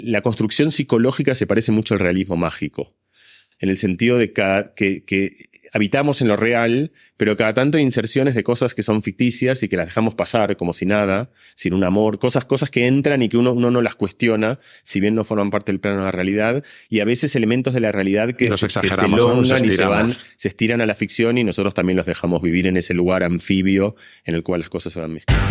La construcción psicológica se parece mucho al realismo mágico, en el sentido de que habitamos en lo real, pero cada tanto hay inserciones de cosas que son ficticias y que las dejamos pasar como si nada, sin un amor, cosas que entran y que uno no las cuestiona, si bien no forman parte del plano de la realidad, y a veces elementos de la realidad que se elongan y se estiran a la ficción, y nosotros también los dejamos vivir en ese lugar anfibio en el cual las cosas se van mezclando.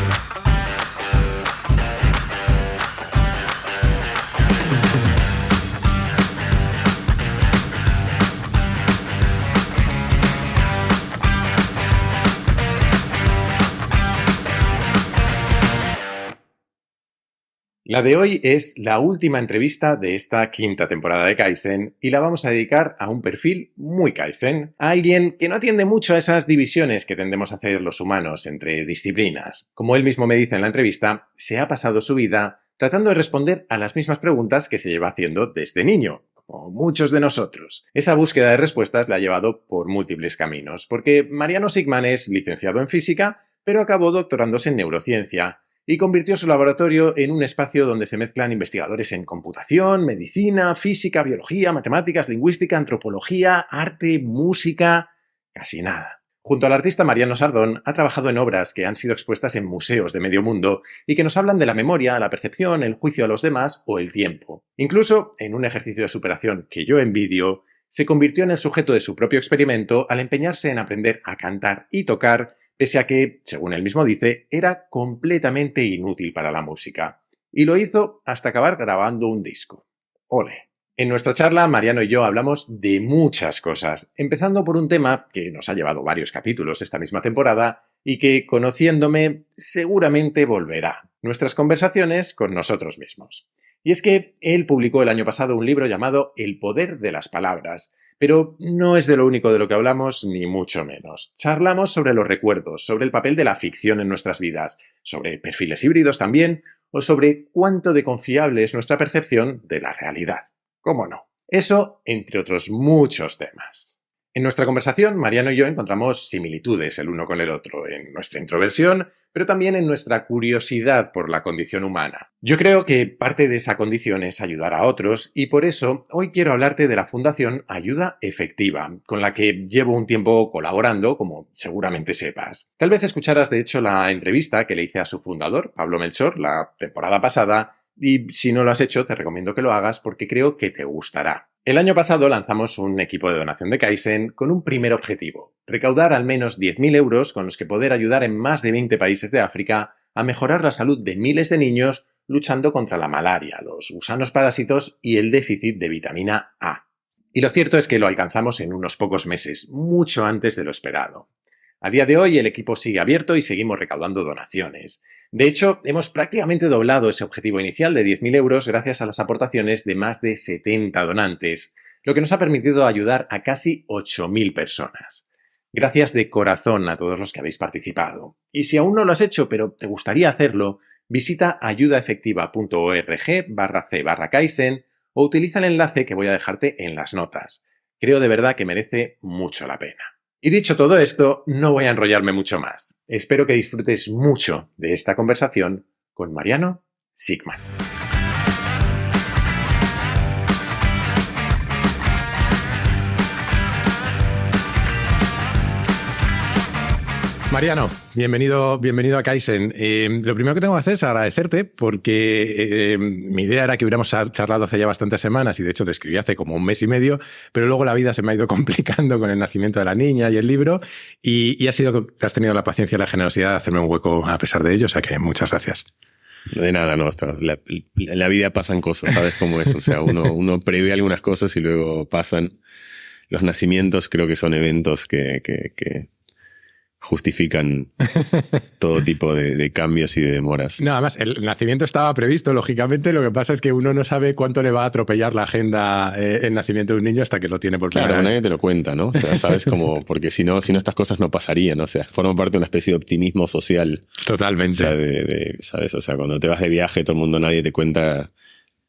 La de hoy es la última entrevista de esta quinta temporada de Kaizen y la vamos a dedicar a un perfil muy Kaizen, a alguien que no atiende mucho a esas divisiones que tendemos a hacer los humanos entre disciplinas. Como él mismo me dice en la entrevista, se ha pasado su vida tratando de responder a las mismas preguntas que se lleva haciendo desde niño, como muchos de nosotros. Esa búsqueda de respuestas la ha llevado por múltiples caminos, porque Mariano Sigman es licenciado en física, pero acabó doctorándose en neurociencia, y convirtió su laboratorio en un espacio donde se mezclan investigadores en computación, medicina, física, biología, matemáticas, lingüística, antropología, arte, música... casi nada. Junto al artista Mariano Sardón, ha trabajado en obras que han sido expuestas en museos de medio mundo y que nos hablan de la memoria, la percepción, el juicio a los demás o el tiempo. Incluso, en un ejercicio de superación que yo envidio, se convirtió en el sujeto de su propio experimento al empeñarse en aprender a cantar y tocar, pese a que, según él mismo dice, era completamente inútil para la música. Y lo hizo hasta acabar grabando un disco. ¡Ole! En nuestra charla, Mariano y yo hablamos de muchas cosas, empezando por un tema que nos ha llevado varios capítulos esta misma temporada y que, conociéndome, seguramente volverá. Nuestras conversaciones con nosotros mismos. Y es que él publicó el año pasado un libro llamado El poder de las palabras, pero no es de lo único de lo que hablamos, ni mucho menos. Charlamos sobre los recuerdos, sobre el papel de la ficción en nuestras vidas, sobre perfiles híbridos también, o sobre cuánto de confiable es nuestra percepción de la realidad. ¿Cómo no? Eso, entre otros muchos temas. En nuestra conversación, Mariano y yo encontramos similitudes el uno con el otro, en nuestra introversión, pero también en nuestra curiosidad por la condición humana. Yo creo que parte de esa condición es ayudar a otros y por eso hoy quiero hablarte de la Fundación Ayuda Efectiva, con la que llevo un tiempo colaborando, como seguramente sepas. Tal vez escucharas de hecho la entrevista que le hice a su fundador, Pablo Melchor, la temporada pasada, y si no lo has hecho te recomiendo que lo hagas porque creo que te gustará. El año pasado lanzamos un equipo de donación de Kaizen con un primer objetivo: recaudar al menos 10.000 euros con los que poder ayudar en más de 20 países de África a mejorar la salud de miles de niños luchando contra la malaria, los gusanos parásitos y el déficit de vitamina A. Y lo cierto es que lo alcanzamos en unos pocos meses, mucho antes de lo esperado. A día de hoy el equipo sigue abierto y seguimos recaudando donaciones. De hecho, hemos prácticamente doblado ese objetivo inicial de 10.000 euros gracias a las aportaciones de más de 70 donantes, lo que nos ha permitido ayudar a casi 8.000 personas. Gracias de corazón a todos los que habéis participado. Y si aún no lo has hecho, pero te gustaría hacerlo, visita ayudaefectiva.org/c/Kaizen o utiliza el enlace que voy a dejarte en las notas. Creo de verdad que merece mucho la pena. Y dicho todo esto, no voy a enrollarme mucho más. Espero que disfrutes mucho de esta conversación con Mariano Sigman. Mariano, bienvenido a Kaizen. Lo primero que tengo que hacer es agradecerte porque mi idea era que hubiéramos charlado hace ya bastantes semanas y de hecho te escribí hace como un mes y medio, pero luego la vida se me ha ido complicando con el nacimiento de la niña y el libro y ha sido que has tenido la paciencia y la generosidad de hacerme un hueco a pesar de ello, o sea que muchas gracias. De nada, no. En la vida pasan cosas, ¿sabes cómo es? O sea, uno prevé algunas cosas y luego pasan. Los nacimientos creo que son eventos que justifican todo tipo de cambios y de demoras. No, además, el nacimiento estaba previsto, lógicamente. Lo que pasa es que uno no sabe cuánto le va a atropellar la agenda el nacimiento de un niño hasta que lo tiene por primera vez. Claro, nadie te lo cuenta, ¿no? O sea, sabes cómo, porque si no estas cosas no pasarían, ¿no? O sea, forma parte de una especie de optimismo social. Totalmente. O sea, ¿sabes? O sea, cuando te vas de viaje, todo el mundo, nadie te cuenta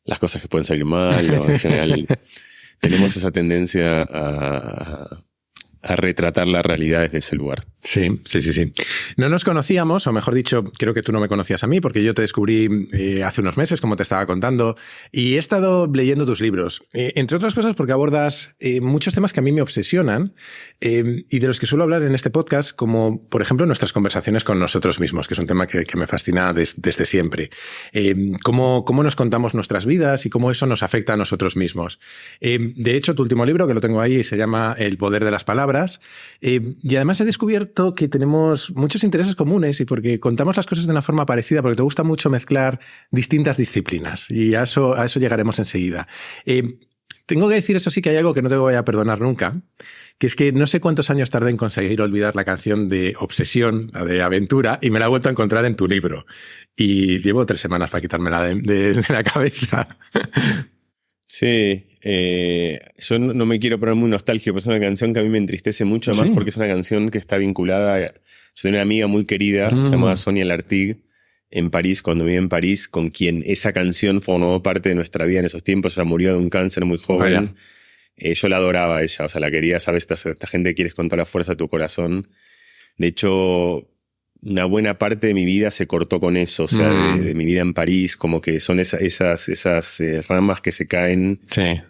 las cosas que pueden salir mal, o en general tenemos esa tendencia a a retratar la realidad desde ese lugar. Sí. No nos conocíamos, o mejor dicho, creo que tú no me conocías a mí, porque yo te descubrí hace unos meses, como te estaba contando, y he estado leyendo tus libros. Entre otras cosas porque abordas muchos temas que a mí me obsesionan y de los que suelo hablar en este podcast, como por ejemplo nuestras conversaciones con nosotros mismos, que es un tema que me fascina desde siempre. Cómo nos contamos nuestras vidas y cómo eso nos afecta a nosotros mismos. De hecho, tu último libro, que lo tengo ahí, se llama El poder de las palabras, y además he descubierto que tenemos muchos intereses comunes y porque contamos las cosas de una forma parecida, porque te gusta mucho mezclar distintas disciplinas y a eso llegaremos enseguida. Tengo que decir, eso sí, que hay algo que no te voy a perdonar nunca, que es que no sé cuántos años tardé en conseguir olvidar la canción de Obsesión, la de Aventura, y me la he vuelto a encontrar en tu libro. Y llevo 3 semanas para quitármela de la cabeza. Sí, yo no me quiero poner muy nostálgico, pero es una canción que a mí me entristece mucho, más porque es una canción que está vinculada. Yo tenía una amiga muy querida, se llamaba Sonia Lartigue, en París, cuando vivía en París, con quien esa canción formó parte de nuestra vida en esos tiempos. Ella murió de un cáncer muy joven. Yo la adoraba a ella, o sea, la quería, ¿sabes? Esta gente que quieres con toda la fuerza de tu corazón. De hecho, una buena parte de mi vida se cortó con eso, o sea, de mi vida en París, como que son esas ramas que se caen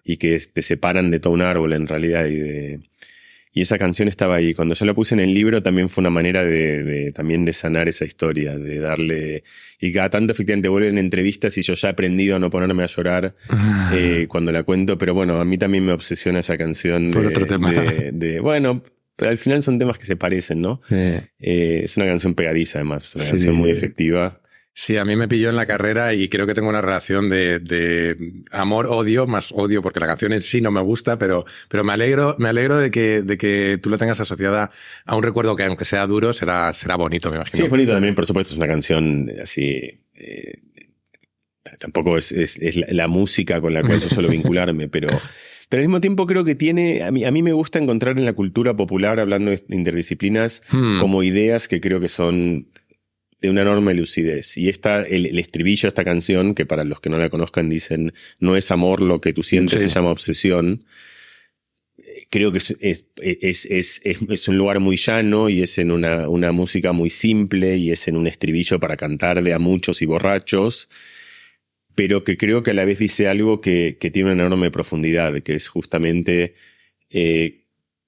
y que te separan de todo un árbol en realidad. Y esa canción estaba ahí. Cuando yo la puse en el libro también fue una manera también de sanar esa historia, de darle... Y cada tanto efectivamente vuelven entrevistas y yo ya he aprendido a no ponerme a llorar cuando la cuento, pero bueno, a mí también me obsesiona esa canción Por otro tema. Bueno, pero al final son temas que se parecen, ¿no? Es una canción pegadiza además, es una canción muy efectiva. Sí, a mí me pilló en la carrera y creo que tengo una relación de amor-odio, más odio porque la canción en sí no me gusta, pero me alegro de que tú lo tengas asociada a un recuerdo que, aunque sea duro, será bonito, me imagino. Sí, es bonito también, por supuesto, es una canción así... tampoco es la música con la cual yo suelo vincularme, pero al mismo tiempo creo que tiene... A mí me gusta encontrar en la cultura popular, hablando de interdisciplinas, como ideas que creo que son de una enorme lucidez. Y el estribillo de esta canción, que para los que no la conozcan dicen, no es amor lo que tú sientes, se llama obsesión. Creo que es un lugar muy llano y es en una música muy simple y es en un estribillo para cantar de a muchos y borrachos, pero que creo que a la vez dice algo que tiene una enorme profundidad, que es justamente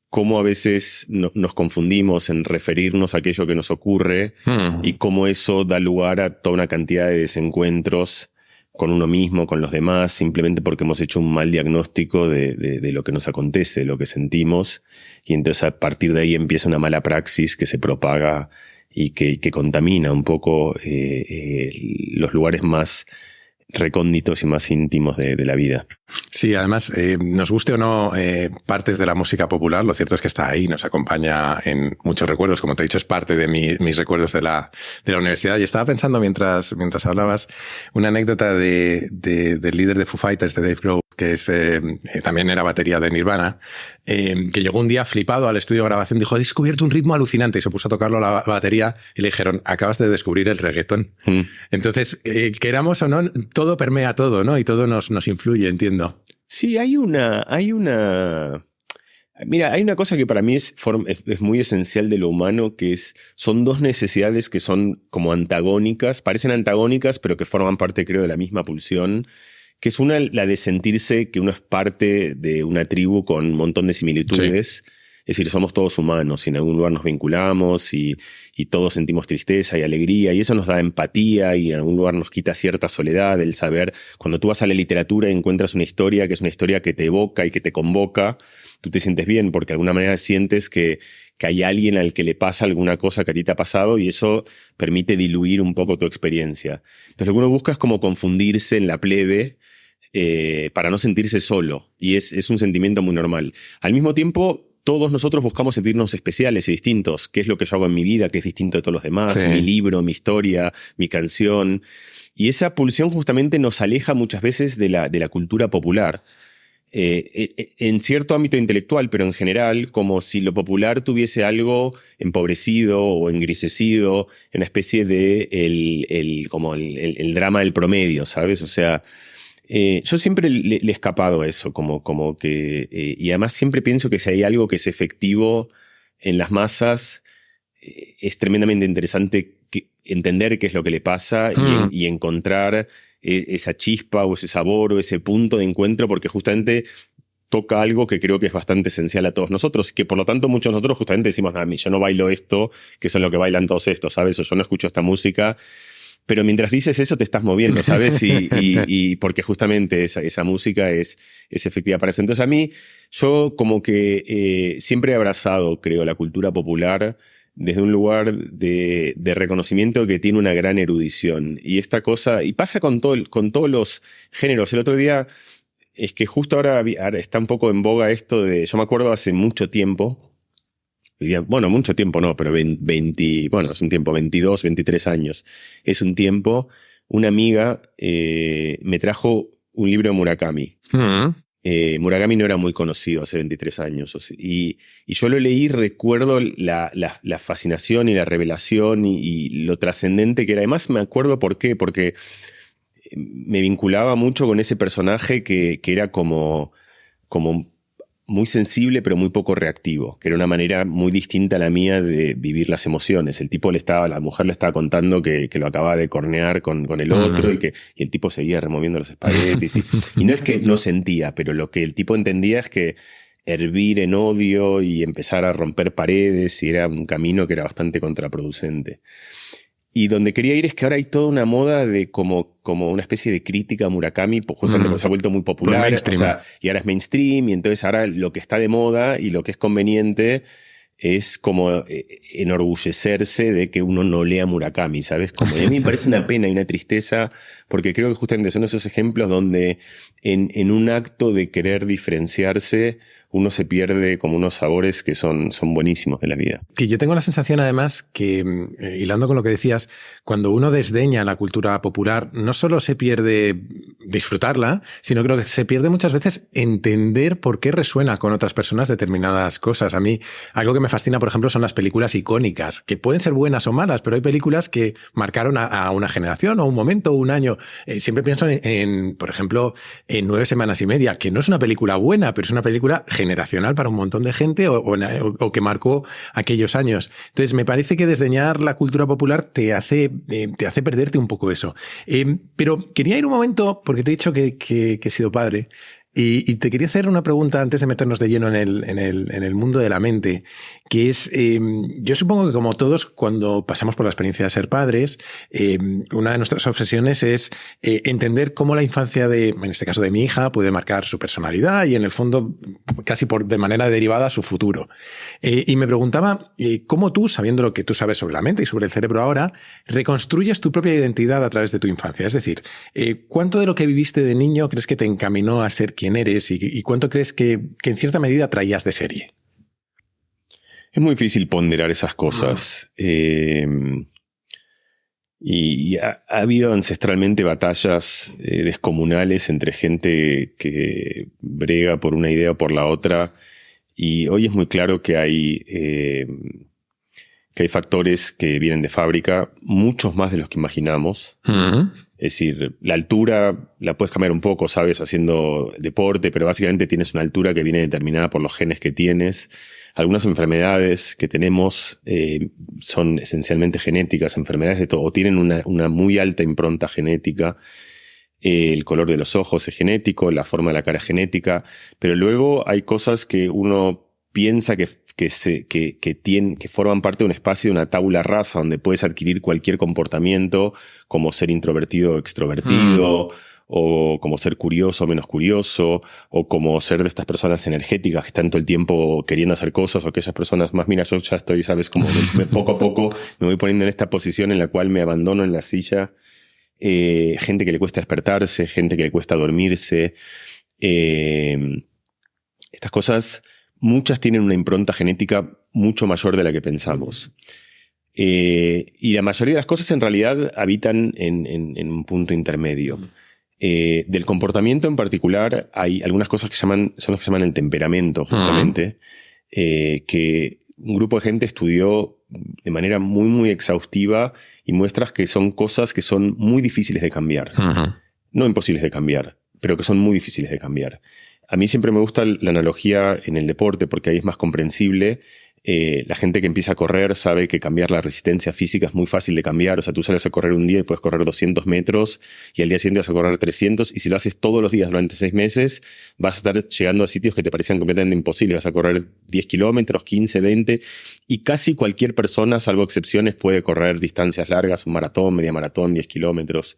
cómo a veces nos confundimos en referirnos a aquello que nos ocurre y cómo eso da lugar a toda una cantidad de desencuentros con uno mismo, con los demás, simplemente porque hemos hecho un mal diagnóstico de lo que nos acontece, de lo que sentimos, y entonces a partir de ahí empieza una mala praxis que se propaga y que contamina un poco los lugares más recónditos y más íntimos de la vida. Sí, además, nos guste o no partes de la música popular, lo cierto es que está ahí, nos acompaña en muchos recuerdos, como te he dicho, es parte de mis recuerdos de la universidad. Y estaba pensando mientras hablabas una anécdota del líder de Foo Fighters, de Dave Grohl, que también era batería de Nirvana, que llegó un día flipado al estudio de grabación, dijo, he descubierto un ritmo alucinante, y se puso a tocarlo a la batería y le dijeron, acabas de descubrir el reggaetón. Entonces, queramos o no, todo permea todo, ¿no? Y todo nos influye, entiendo. Sí, hay una... Mira, hay una cosa que para mí es muy esencial de lo humano, que son dos necesidades que son como antagónicas, parecen antagónicas, pero que forman parte, creo, de la misma pulsión, que es una, la de sentirse que uno es parte de una tribu con un montón de similitudes. Sí. Es decir, somos todos humanos y en algún lugar nos vinculamos y todos sentimos tristeza y alegría y eso nos da empatía y en algún lugar nos quita cierta soledad, el saber. Cuando tú vas a la literatura y encuentras una historia que es una historia que te evoca y que te convoca, tú te sientes bien porque de alguna manera sientes que hay alguien al que le pasa alguna cosa que a ti te ha pasado y eso permite diluir un poco tu experiencia. Entonces lo que uno busca es como confundirse en la plebe para no sentirse solo y es un sentimiento muy normal. Al mismo tiempo, todos nosotros buscamos sentirnos especiales y distintos. ¿Qué es lo que yo hago en mi vida? ¿Qué es distinto de todos los demás? Sí. Mi libro, mi historia, mi canción. Y esa pulsión justamente nos aleja muchas veces de la cultura popular. En cierto ámbito intelectual, pero en general, como si lo popular tuviese algo empobrecido o engrisecido, en una especie de el drama del promedio, ¿sabes? O sea, Yo siempre le he escapado a eso, como que... y además siempre pienso que si hay algo que es efectivo en las masas, es tremendamente interesante entender qué es lo que le pasa y encontrar esa chispa o ese sabor o ese punto de encuentro, porque justamente toca algo que creo que es bastante esencial a todos nosotros, que por lo tanto muchos de nosotros justamente decimos, yo no bailo esto, que son lo que bailan todos estos, ¿sabes? O yo no escucho esta música. Pero mientras dices eso te estás moviendo, ¿sabes? Y porque justamente esa música es efectiva para eso. Entonces a mí, yo como que siempre he abrazado, creo, la cultura popular desde un lugar de reconocimiento que tiene una gran erudición. Y esta cosa, y pasa con todos los géneros. El otro día, es que justo ahora está un poco en boga esto de, yo me acuerdo hace mucho tiempo, bueno, mucho tiempo no, pero es un tiempo, 22, 23 años. Es un tiempo. Una amiga me trajo un libro de Murakami. Murakami no era muy conocido hace 23 años. Y yo lo leí, recuerdo la fascinación y la revelación y lo trascendente que era. Además me acuerdo por qué, porque me vinculaba mucho con ese personaje que era como muy sensible pero muy poco reactivo, que era una manera muy distinta a la mía de vivir las emociones. La mujer le estaba contando que lo acababa de cornear con el otro y el tipo seguía removiendo los espaguetis. Y no es que no sentía, pero lo que el tipo entendía es que hervir en odio y empezar a romper paredes y era un camino que era bastante contraproducente. Y donde quería ir es que ahora hay toda una moda de como una especie de crítica a Murakami, pues justamente porque se ha vuelto muy popular. Y ahora es mainstream, y entonces ahora lo que está de moda y lo que es conveniente es como enorgullecerse de que uno no lea Murakami, ¿sabes? Como, y a mí me parece una pena y una tristeza, porque creo que justamente son esos ejemplos donde en un acto de querer diferenciarse uno se pierde como unos sabores que son buenísimos de la vida. Que yo tengo la sensación, además, que, hilando con lo que decías, cuando uno desdeña la cultura popular, no solo se pierde disfrutarla, sino creo que se pierde muchas veces entender por qué resuena con otras personas determinadas cosas. A mí, algo que me fascina, por ejemplo, son las películas icónicas, que pueden ser buenas o malas, pero hay películas que marcaron a una generación o un momento o un año. Siempre pienso en, por ejemplo, en 9 semanas y media, que no es una película buena, pero es una película generacional para un montón de gente o que marcó aquellos años. Entonces, me parece que desdeñar la cultura popular te hace perderte un poco eso. Pero quería ir un momento, porque te he dicho que he sido padre, y te quería hacer una pregunta antes de meternos de lleno en el mundo de la mente, que es, yo supongo que como todos, cuando pasamos por la experiencia de ser padres, una de nuestras obsesiones es entender cómo la infancia en este caso de mi hija, puede marcar su personalidad y en el fondo casi de manera derivada su futuro. Y me preguntaba cómo tú, sabiendo lo que tú sabes sobre la mente y sobre el cerebro ahora, reconstruyes tu propia identidad a través de tu infancia. Es decir, ¿cuánto de lo que viviste de niño crees que te encaminó a ser quién eres y cuánto crees que en cierta medida traías de serie? Es muy difícil ponderar esas cosas. Y ha habido ancestralmente batallas descomunales entre gente que brega por una idea o por la otra. Y hoy es muy claro que hay factores que vienen de fábrica, muchos más de los que imaginamos. Es decir, la altura la puedes cambiar un poco, ¿sabes? Haciendo deporte, pero básicamente tienes una altura que viene determinada por los genes que tienes. Algunas enfermedades que tenemos son esencialmente genéticas, enfermedades de todo, o tienen una muy alta impronta genética. El color de los ojos es genético, la forma de la cara es genética, pero luego hay cosas que uno piensa que forman parte de un espacio, de una tabula rasa, donde puedes adquirir cualquier comportamiento, como ser introvertido o extrovertido, o como ser curioso o menos curioso, o como ser de estas personas energéticas que están todo el tiempo queriendo hacer cosas, o aquellas personas más, mira, yo ya estoy, ¿sabes? Como poco a poco me voy poniendo en esta posición en la cual me abandono en la silla. Gente que le cuesta despertarse, gente que le cuesta dormirse. Estas cosas, muchas tienen una impronta genética mucho mayor de la que pensamos. Y la mayoría de las cosas en realidad habitan en un punto intermedio. Del comportamiento en particular hay algunas cosas que son las que se llaman el temperamento, justamente, que un grupo de gente estudió de manera muy, muy exhaustiva y muestras que son cosas que son muy difíciles de cambiar. No imposibles de cambiar, pero que son muy difíciles de cambiar. A mí siempre me gusta la analogía en el deporte porque ahí es más comprensible. La gente que empieza a correr sabe que cambiar la resistencia física es muy fácil de cambiar. O sea, tú sales a correr un día y puedes correr 200 metros y al día siguiente vas a correr 300, y si lo haces todos los días durante 6 meses vas a estar llegando a sitios que te parecían completamente imposibles. Vas a correr 10 kilómetros, 15, 20, y casi cualquier persona, salvo excepciones, puede correr distancias largas, un maratón, media maratón, 10 kilómetros.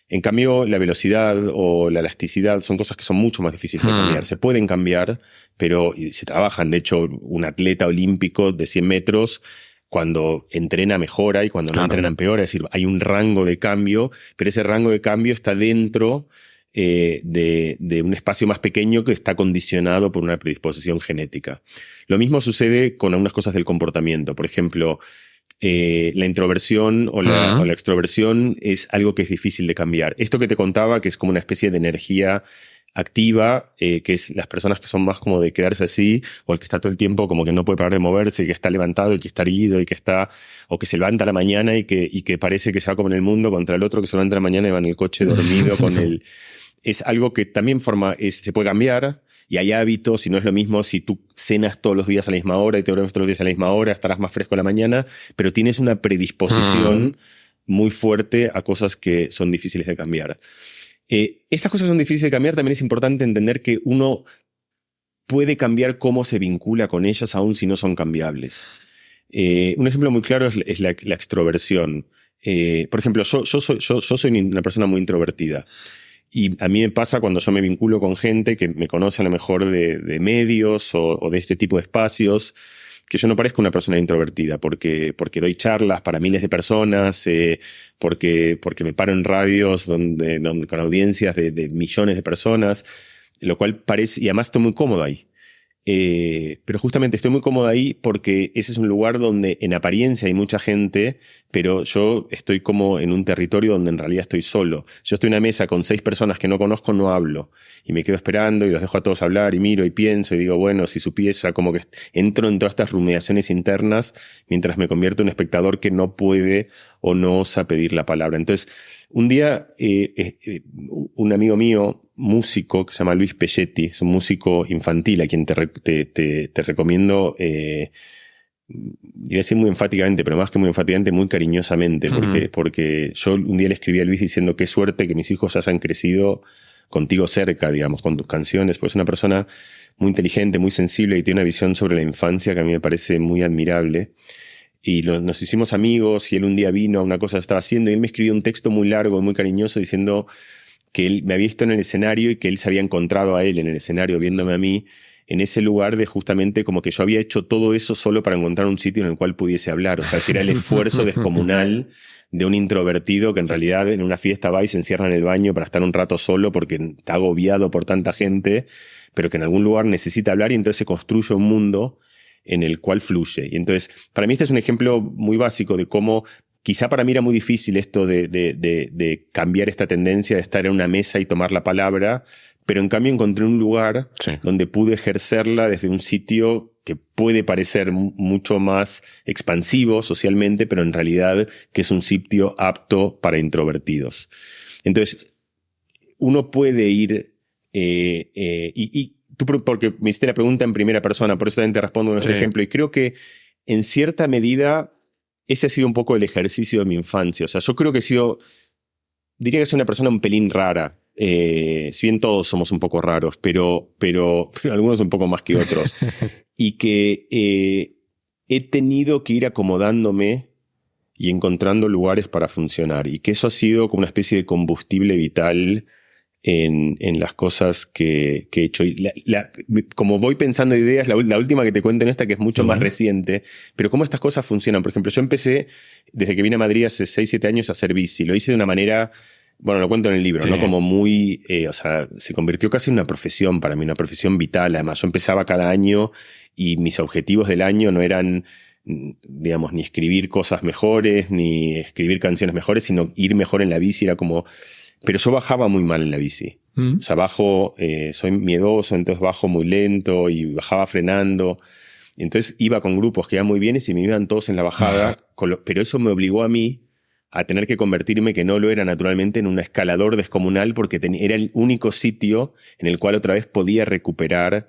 En cambio, la velocidad o la elasticidad son cosas que son mucho más difíciles de cambiar. Se pueden cambiar, pero se trabajan. De hecho, un atleta olímpico de 100 metros, cuando entrena, mejora, y cuando no entrena, empeora. Es decir, hay un rango de cambio, pero ese rango de cambio está dentro de un espacio más pequeño que está condicionado por una predisposición genética. Lo mismo sucede con algunas cosas del comportamiento. Por ejemplo, la introversión o la extroversión es algo que es difícil de cambiar. Esto que te contaba, que es como una especie de energía activa, que es las personas que son más como de quedarse así, o el que está todo el tiempo como que no puede parar de moverse, y que está levantado, y que está erguido, y que está, o que se levanta a la mañana y que parece que se va como en el mundo, contra el otro que se levanta a la mañana y va en el coche dormido con él. Es algo que también se puede cambiar. Y hay hábitos, y no es lo mismo si tú cenas todos los días a la misma hora y te duermes todos los días a la misma hora, estarás más fresco a la mañana, pero tienes una predisposición muy fuerte a cosas que son difíciles de cambiar. Estas cosas son difíciles de cambiar. También es importante entender que uno puede cambiar cómo se vincula con ellas, aun si no son cambiables. Un ejemplo muy claro es la extroversión. Por ejemplo, yo soy una persona muy introvertida. Y a mí me pasa cuando yo me vinculo con gente que me conoce a lo mejor de medios o de este tipo de espacios, que yo no parezco una persona introvertida, porque doy charlas para miles de personas, porque me paro en radios con audiencias de millones de personas, lo cual parece, y además estoy muy cómodo ahí. Pero justamente estoy muy cómodo ahí porque ese es un lugar donde en apariencia hay mucha gente, pero yo estoy como en un territorio donde en realidad estoy solo. Yo estoy en una mesa con 6 personas que no conozco, no hablo, y me quedo esperando y los dejo a todos hablar, y miro y pienso y digo, bueno, si supiese, como que entro en todas estas rumiaciones internas mientras me convierto en un espectador que no puede o no osa pedir la palabra. Entonces, un día un amigo mío, músico, que se llama Luis Pelletti, es un músico infantil a quien te recomiendo, iba a decir muy enfáticamente, pero más que muy enfáticamente, muy cariñosamente, porque yo un día le escribí a Luis diciendo qué suerte que mis hijos hayan crecido contigo cerca, digamos, con tus canciones, pues es una persona muy inteligente, muy sensible, y tiene una visión sobre la infancia que a mí me parece muy admirable. Y nos hicimos amigos, y él un día vino a una cosa que estaba haciendo, y él me escribió un texto muy largo y muy cariñoso diciendo que él me había visto en el escenario y que él se había encontrado a él en el escenario viéndome a mí, en ese lugar de justamente como que yo había hecho todo eso solo para encontrar un sitio en el cual pudiese hablar. O sea, que era el esfuerzo descomunal de un introvertido que en realidad en una fiesta va y se encierra en el baño para estar un rato solo porque está agobiado por tanta gente, pero que en algún lugar necesita hablar, y entonces se construye un mundo en el cual fluye. Y entonces, para mí este es un ejemplo muy básico de cómo quizá para mí era muy difícil esto de cambiar esta tendencia de estar en una mesa y tomar la palabra, pero en cambio encontré un lugar donde pude ejercerla desde un sitio que puede parecer mucho más expansivo socialmente, pero en realidad que es un sitio apto para introvertidos. Entonces, uno puede ir y tú, porque me hiciste la pregunta en primera persona, por eso también te respondo con este ejemplo, y creo que en cierta medida ese ha sido un poco el ejercicio de mi infancia. O sea, yo creo que diría que soy una persona un pelín rara. Si bien todos somos un poco raros, pero algunos un poco más que otros. Y que he tenido que ir acomodándome y encontrando lugares para funcionar. Y que eso ha sido como una especie de combustible vital en las cosas que he hecho. Y como voy pensando ideas, la última que te cuento en esta, que es mucho más reciente, pero cómo estas cosas funcionan. Por ejemplo, yo empecé, desde que vine a Madrid hace 6-7 años, a hacer bici. Lo hice de una manera, bueno, lo cuento en el libro, ¿no? Como muy, o sea, se convirtió casi en una profesión para mí, una profesión vital. Además, yo empezaba cada año y mis objetivos del año no eran, digamos, ni escribir cosas mejores, ni escribir canciones mejores, sino ir mejor en la bici. Era como... Pero yo bajaba muy mal en la bici. O sea, soy miedoso, entonces bajo muy lento y bajaba frenando. Entonces iba con grupos que iban muy bien y se me iban todos en la bajada. Pero eso me obligó a mí a tener que convertirme, que no lo era naturalmente, en un escalador descomunal porque era el único sitio en el cual otra vez podía recuperar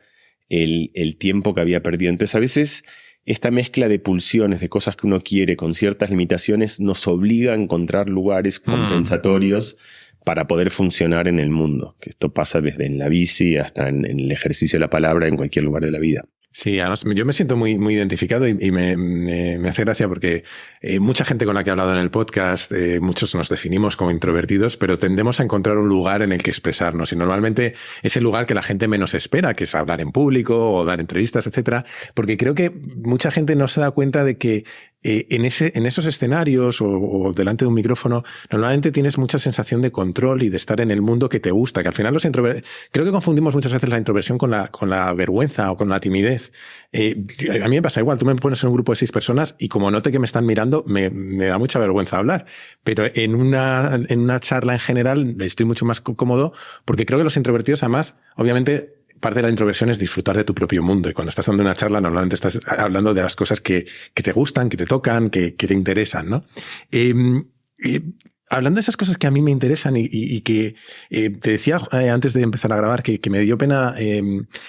el tiempo que había perdido. Entonces a veces esta mezcla de pulsiones, de cosas que uno quiere con ciertas limitaciones, nos obliga a encontrar lugares compensatorios para poder funcionar en el mundo. Que esto pasa desde en la bici hasta en el ejercicio de la palabra en cualquier lugar de la vida. Sí, además yo me siento muy, muy identificado y me hace gracia porque mucha gente con la que he hablado en el podcast, muchos nos definimos como introvertidos, pero tendemos a encontrar un lugar en el que expresarnos y normalmente es el lugar que la gente menos espera, que es hablar en público o dar entrevistas, etcétera, porque creo que mucha gente no se da cuenta de que en esos escenarios o delante de un micrófono normalmente tienes mucha sensación de control y de estar en el mundo que te gusta, que al final creo que confundimos muchas veces la introversión con la vergüenza o con la timidez. A mí me pasa igual, tú me pones en un grupo de 6 personas y como note que me están mirando me da mucha vergüenza hablar, pero en una charla en general estoy mucho más cómodo porque creo que los introvertidos además, obviamente, parte de la introversión es disfrutar de tu propio mundo. Y cuando estás dando una charla, normalmente estás hablando de las cosas que te gustan, que te tocan, que te interesan, ¿no? Hablando de esas cosas que a mí me interesan y que te decía antes de empezar a grabar que me dio pena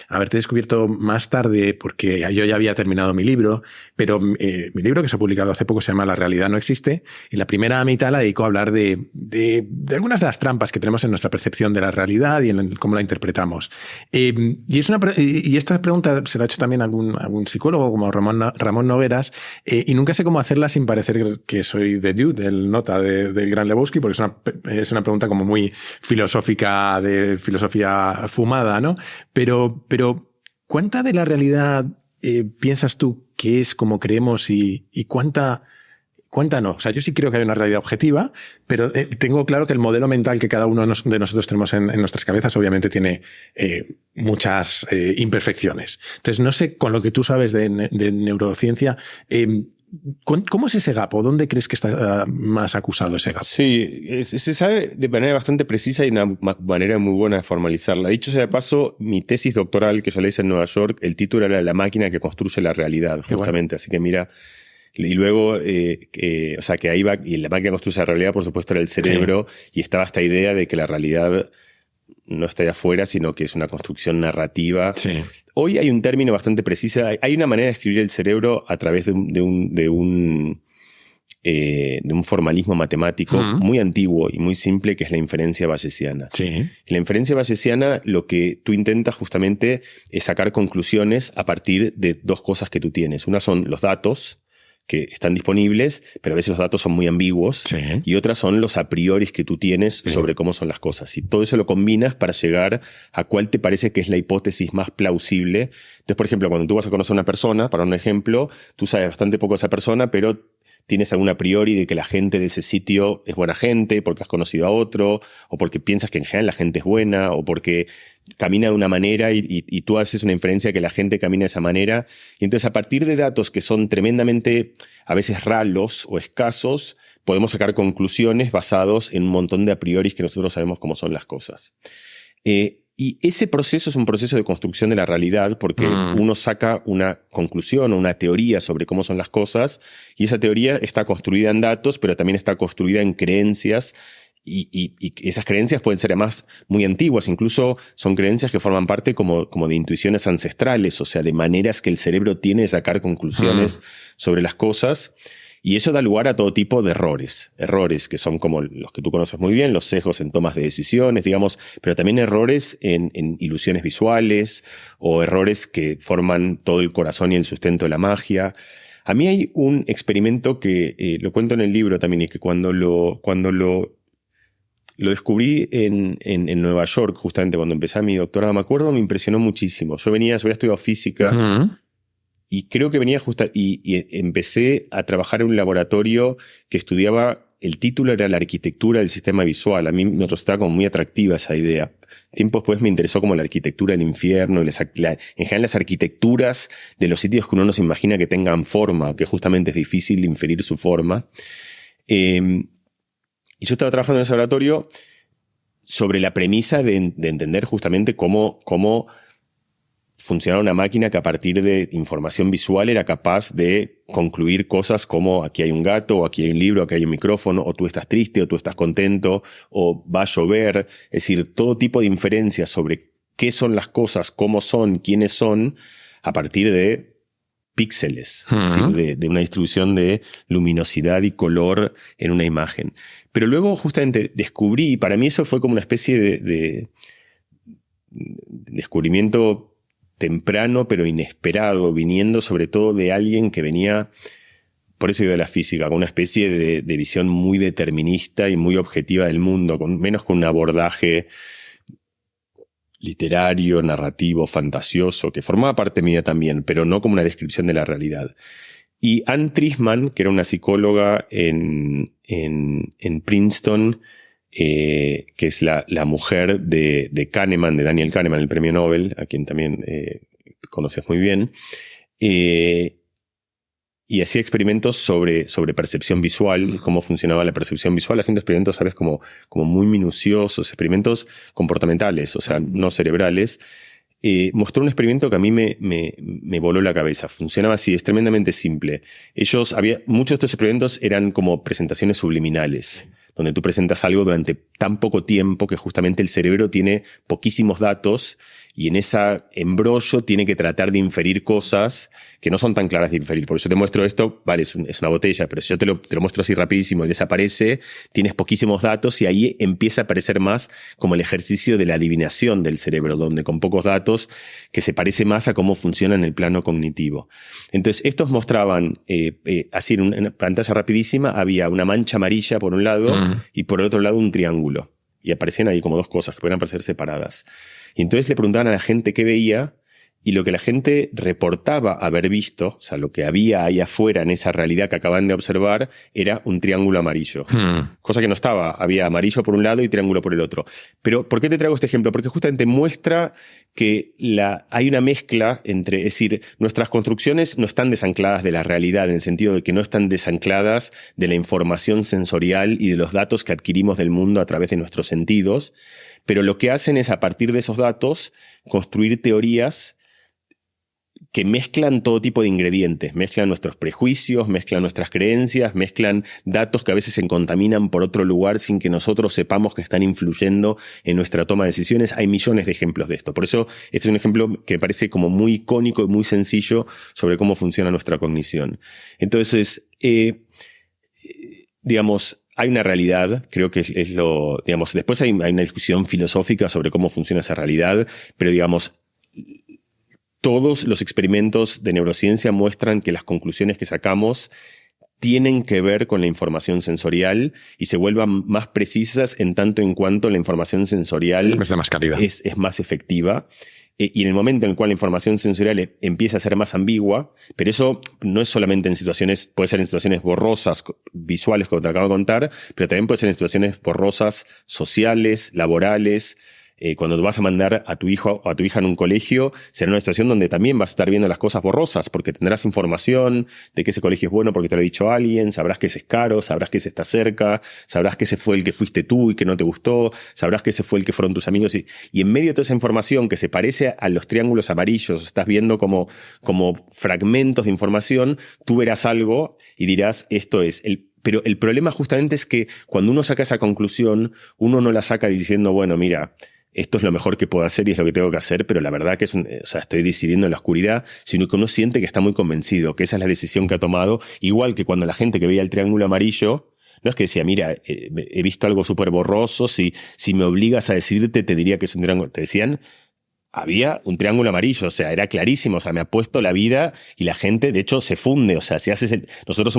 haberte descubierto más tarde porque yo ya había terminado mi libro, pero mi libro que se ha publicado hace poco se llama La realidad no existe y la primera mitad la dedico a hablar de algunas de las trampas que tenemos en nuestra percepción de la realidad y en cómo la interpretamos. Y esta pregunta se la ha hecho también algún psicólogo como Ramón Nogueras y nunca sé cómo hacerla sin parecer que soy de Dude, del nota del gran Lebowski, porque es una pregunta como muy filosófica, de filosofía fumada, ¿no? Pero ¿cuánta de la realidad piensas tú que es como creemos y cuánta no? O sea, yo sí creo que hay una realidad objetiva, pero tengo claro que el modelo mental que cada uno de nosotros tenemos en nuestras cabezas obviamente tiene muchas imperfecciones. Entonces, no sé, con lo que tú sabes de neurociencia, ¿cómo es ese gap? ¿O dónde crees que está más acusado ese gap? Sí, se sabe de manera bastante precisa y una manera muy buena de formalizarla. Dicho sea de paso, mi tesis doctoral que yo la hice en Nueva York, el título era La máquina que construye la realidad, justamente. Bueno. Así que mira, y luego, o sea, que ahí va, y la máquina que construye la realidad, por supuesto, era el cerebro, sí. Y estaba esta idea de que la realidad no está allá afuera, sino que es una construcción narrativa. Sí. Hoy hay un término bastante preciso. Hay una manera de escribir el cerebro a través de un formalismo matemático muy antiguo y muy simple, que es la inferencia bayesiana. Sí. En la inferencia bayesiana lo que tú intentas justamente es sacar conclusiones a partir de dos cosas que tú tienes. Una son los datos que están disponibles, pero a veces los datos son muy ambiguos, sí. Y otras son los a priori que tú tienes sobre cómo son las cosas. Y todo eso lo combinas para llegar a cuál te parece que es la hipótesis más plausible. Entonces, por ejemplo, cuando tú vas a conocer a una persona, para un ejemplo, tú sabes bastante poco de esa persona, pero tienes algún a priori de que la gente de ese sitio es buena gente, porque has conocido a otro, o porque piensas que en general la gente es buena, o porque camina de una manera y tú haces una inferencia que la gente camina de esa manera. Y entonces a partir de datos que son tremendamente a veces raros o escasos, podemos sacar conclusiones basados en un montón de a priori que nosotros sabemos cómo son las cosas. Y ese proceso es un proceso de construcción de la realidad porque uno saca una conclusión o una teoría sobre cómo son las cosas y esa teoría está construida en datos, pero también está construida en creencias y esas creencias pueden ser además muy antiguas, incluso son creencias que forman parte como de intuiciones ancestrales, o sea, de maneras que el cerebro tiene de sacar conclusiones sobre las cosas. Y eso da lugar a todo tipo de errores que son como los que tú conoces muy bien, los sesgos en tomas de decisiones, digamos, pero también errores en ilusiones visuales o errores que forman todo el corazón y el sustento de la magia. A mí hay un experimento que lo cuento en el libro también y que cuando lo descubrí en Nueva York, justamente cuando empecé mi doctorado, me acuerdo, me impresionó muchísimo. Yo había estudiado física. Y creo que venía y empecé a trabajar en un laboratorio que estudiaba, el título era la arquitectura del sistema visual. A mí me resultaba como muy atractiva esa idea. Tiempo después me interesó como la arquitectura del infierno, en general las arquitecturas de los sitios que uno no se imagina que tengan forma, que justamente es difícil de inferir su forma. Y yo estaba trabajando en ese laboratorio sobre la premisa de entender justamente cómo funcionaba una máquina que a partir de información visual era capaz de concluir cosas como aquí hay un gato, o aquí hay un libro, aquí hay un micrófono, o tú estás triste, o tú estás contento, o va a llover. Es decir, todo tipo de inferencias sobre qué son las cosas, cómo son, quiénes son, a partir de píxeles, es decir, de una distribución de luminosidad y color en una imagen. Pero luego justamente descubrí, y para mí eso fue como una especie de descubrimiento temprano pero inesperado, viniendo sobre todo de alguien que venía, por eso digo de la física, con una especie de visión muy determinista y muy objetiva del mundo, menos con un abordaje literario, narrativo, fantasioso, que formaba parte mía también, pero no como una descripción de la realidad. Y Anne Trisman, que era una psicóloga en Princeton, que es la mujer de Kahneman, de Daniel Kahneman, el premio Nobel, a quien también conoces muy bien, y hacía experimentos sobre percepción visual, cómo funcionaba la percepción visual, haciendo experimentos, ¿sabes? Como muy minuciosos, experimentos comportamentales, o sea, no cerebrales. Mostró un experimento que a mí me voló la cabeza. Funcionaba así, es tremendamente simple. Muchos de estos experimentos eran como presentaciones subliminales, donde tú presentas algo durante tan poco tiempo que justamente el cerebro tiene poquísimos datos y en ese embrollo tiene que tratar de inferir cosas que no son tan claras de inferir. Por eso te muestro esto, vale, es una botella, pero si yo te lo muestro así rapidísimo y desaparece, tienes poquísimos datos y ahí empieza a aparecer más como el ejercicio de la adivinación del cerebro, donde con pocos datos que se parece más a cómo funciona en el plano cognitivo. Entonces, estos mostraban, así en una pantalla rapidísima, había una mancha amarilla por un lado y por el otro lado un triángulo. Y aparecían ahí como dos cosas que podían aparecer separadas. Y entonces le preguntaban a la gente qué veía, y lo que la gente reportaba haber visto, o sea, lo que había ahí afuera en esa realidad que acaban de observar, era un triángulo amarillo. Cosa que no estaba. Había amarillo por un lado y triángulo por el otro. Pero, ¿por qué te traigo este ejemplo? Porque justamente muestra que hay una mezcla entre, es decir, nuestras construcciones no están desancladas de la realidad, en el sentido de que no están desancladas de la información sensorial y de los datos que adquirimos del mundo a través de nuestros sentidos, pero lo que hacen es, a partir de esos datos, construir teorías que mezclan todo tipo de ingredientes, mezclan nuestros prejuicios, mezclan nuestras creencias, mezclan datos que a veces se contaminan por otro lugar sin que nosotros sepamos que están influyendo en nuestra toma de decisiones. Hay millones de ejemplos de esto. Por eso, este es un ejemplo que me parece como muy icónico y muy sencillo sobre cómo funciona nuestra cognición. Entonces, digamos, hay una realidad, creo que es lo, digamos, después hay una discusión filosófica sobre cómo funciona esa realidad, pero digamos, todos los experimentos de neurociencia muestran que las conclusiones que sacamos tienen que ver con la información sensorial y se vuelvan más precisas en tanto en cuanto la información sensorial es de más calidad. Es más efectiva. Y en el momento en el cual la información sensorial empieza a ser más ambigua, pero eso no es solamente en situaciones, puede ser en situaciones borrosas, visuales, como te acabo de contar, pero también puede ser en situaciones borrosas sociales, laborales. Cuando vas a mandar a tu hijo o a tu hija en un colegio, será una situación donde también vas a estar viendo las cosas borrosas, porque tendrás información de que ese colegio es bueno porque te lo ha dicho alguien, sabrás que ese es caro, sabrás que ese está cerca, sabrás que ese fue el que fuiste tú y que no te gustó, sabrás que ese fue el que fueron tus amigos. Y en medio de toda esa información que se parece a los triángulos amarillos, estás viendo como fragmentos de información, tú verás algo y dirás, esto es Pero el problema justamente es que cuando uno saca esa conclusión, uno no la saca diciendo, bueno, mira, esto es lo mejor que puedo hacer y es lo que tengo que hacer, pero la verdad que estoy decidiendo en la oscuridad, sino que uno siente que está muy convencido, que esa es la decisión que ha tomado, igual que cuando la gente que veía el triángulo amarillo, no es que decía, mira, he visto algo súper borroso, si me obligas a decirte, te diría que es un triángulo. Te decían, había un triángulo amarillo, o sea, era clarísimo, o sea, me ha puesto la vida y la gente, de hecho, se funde, o sea, si haces nosotros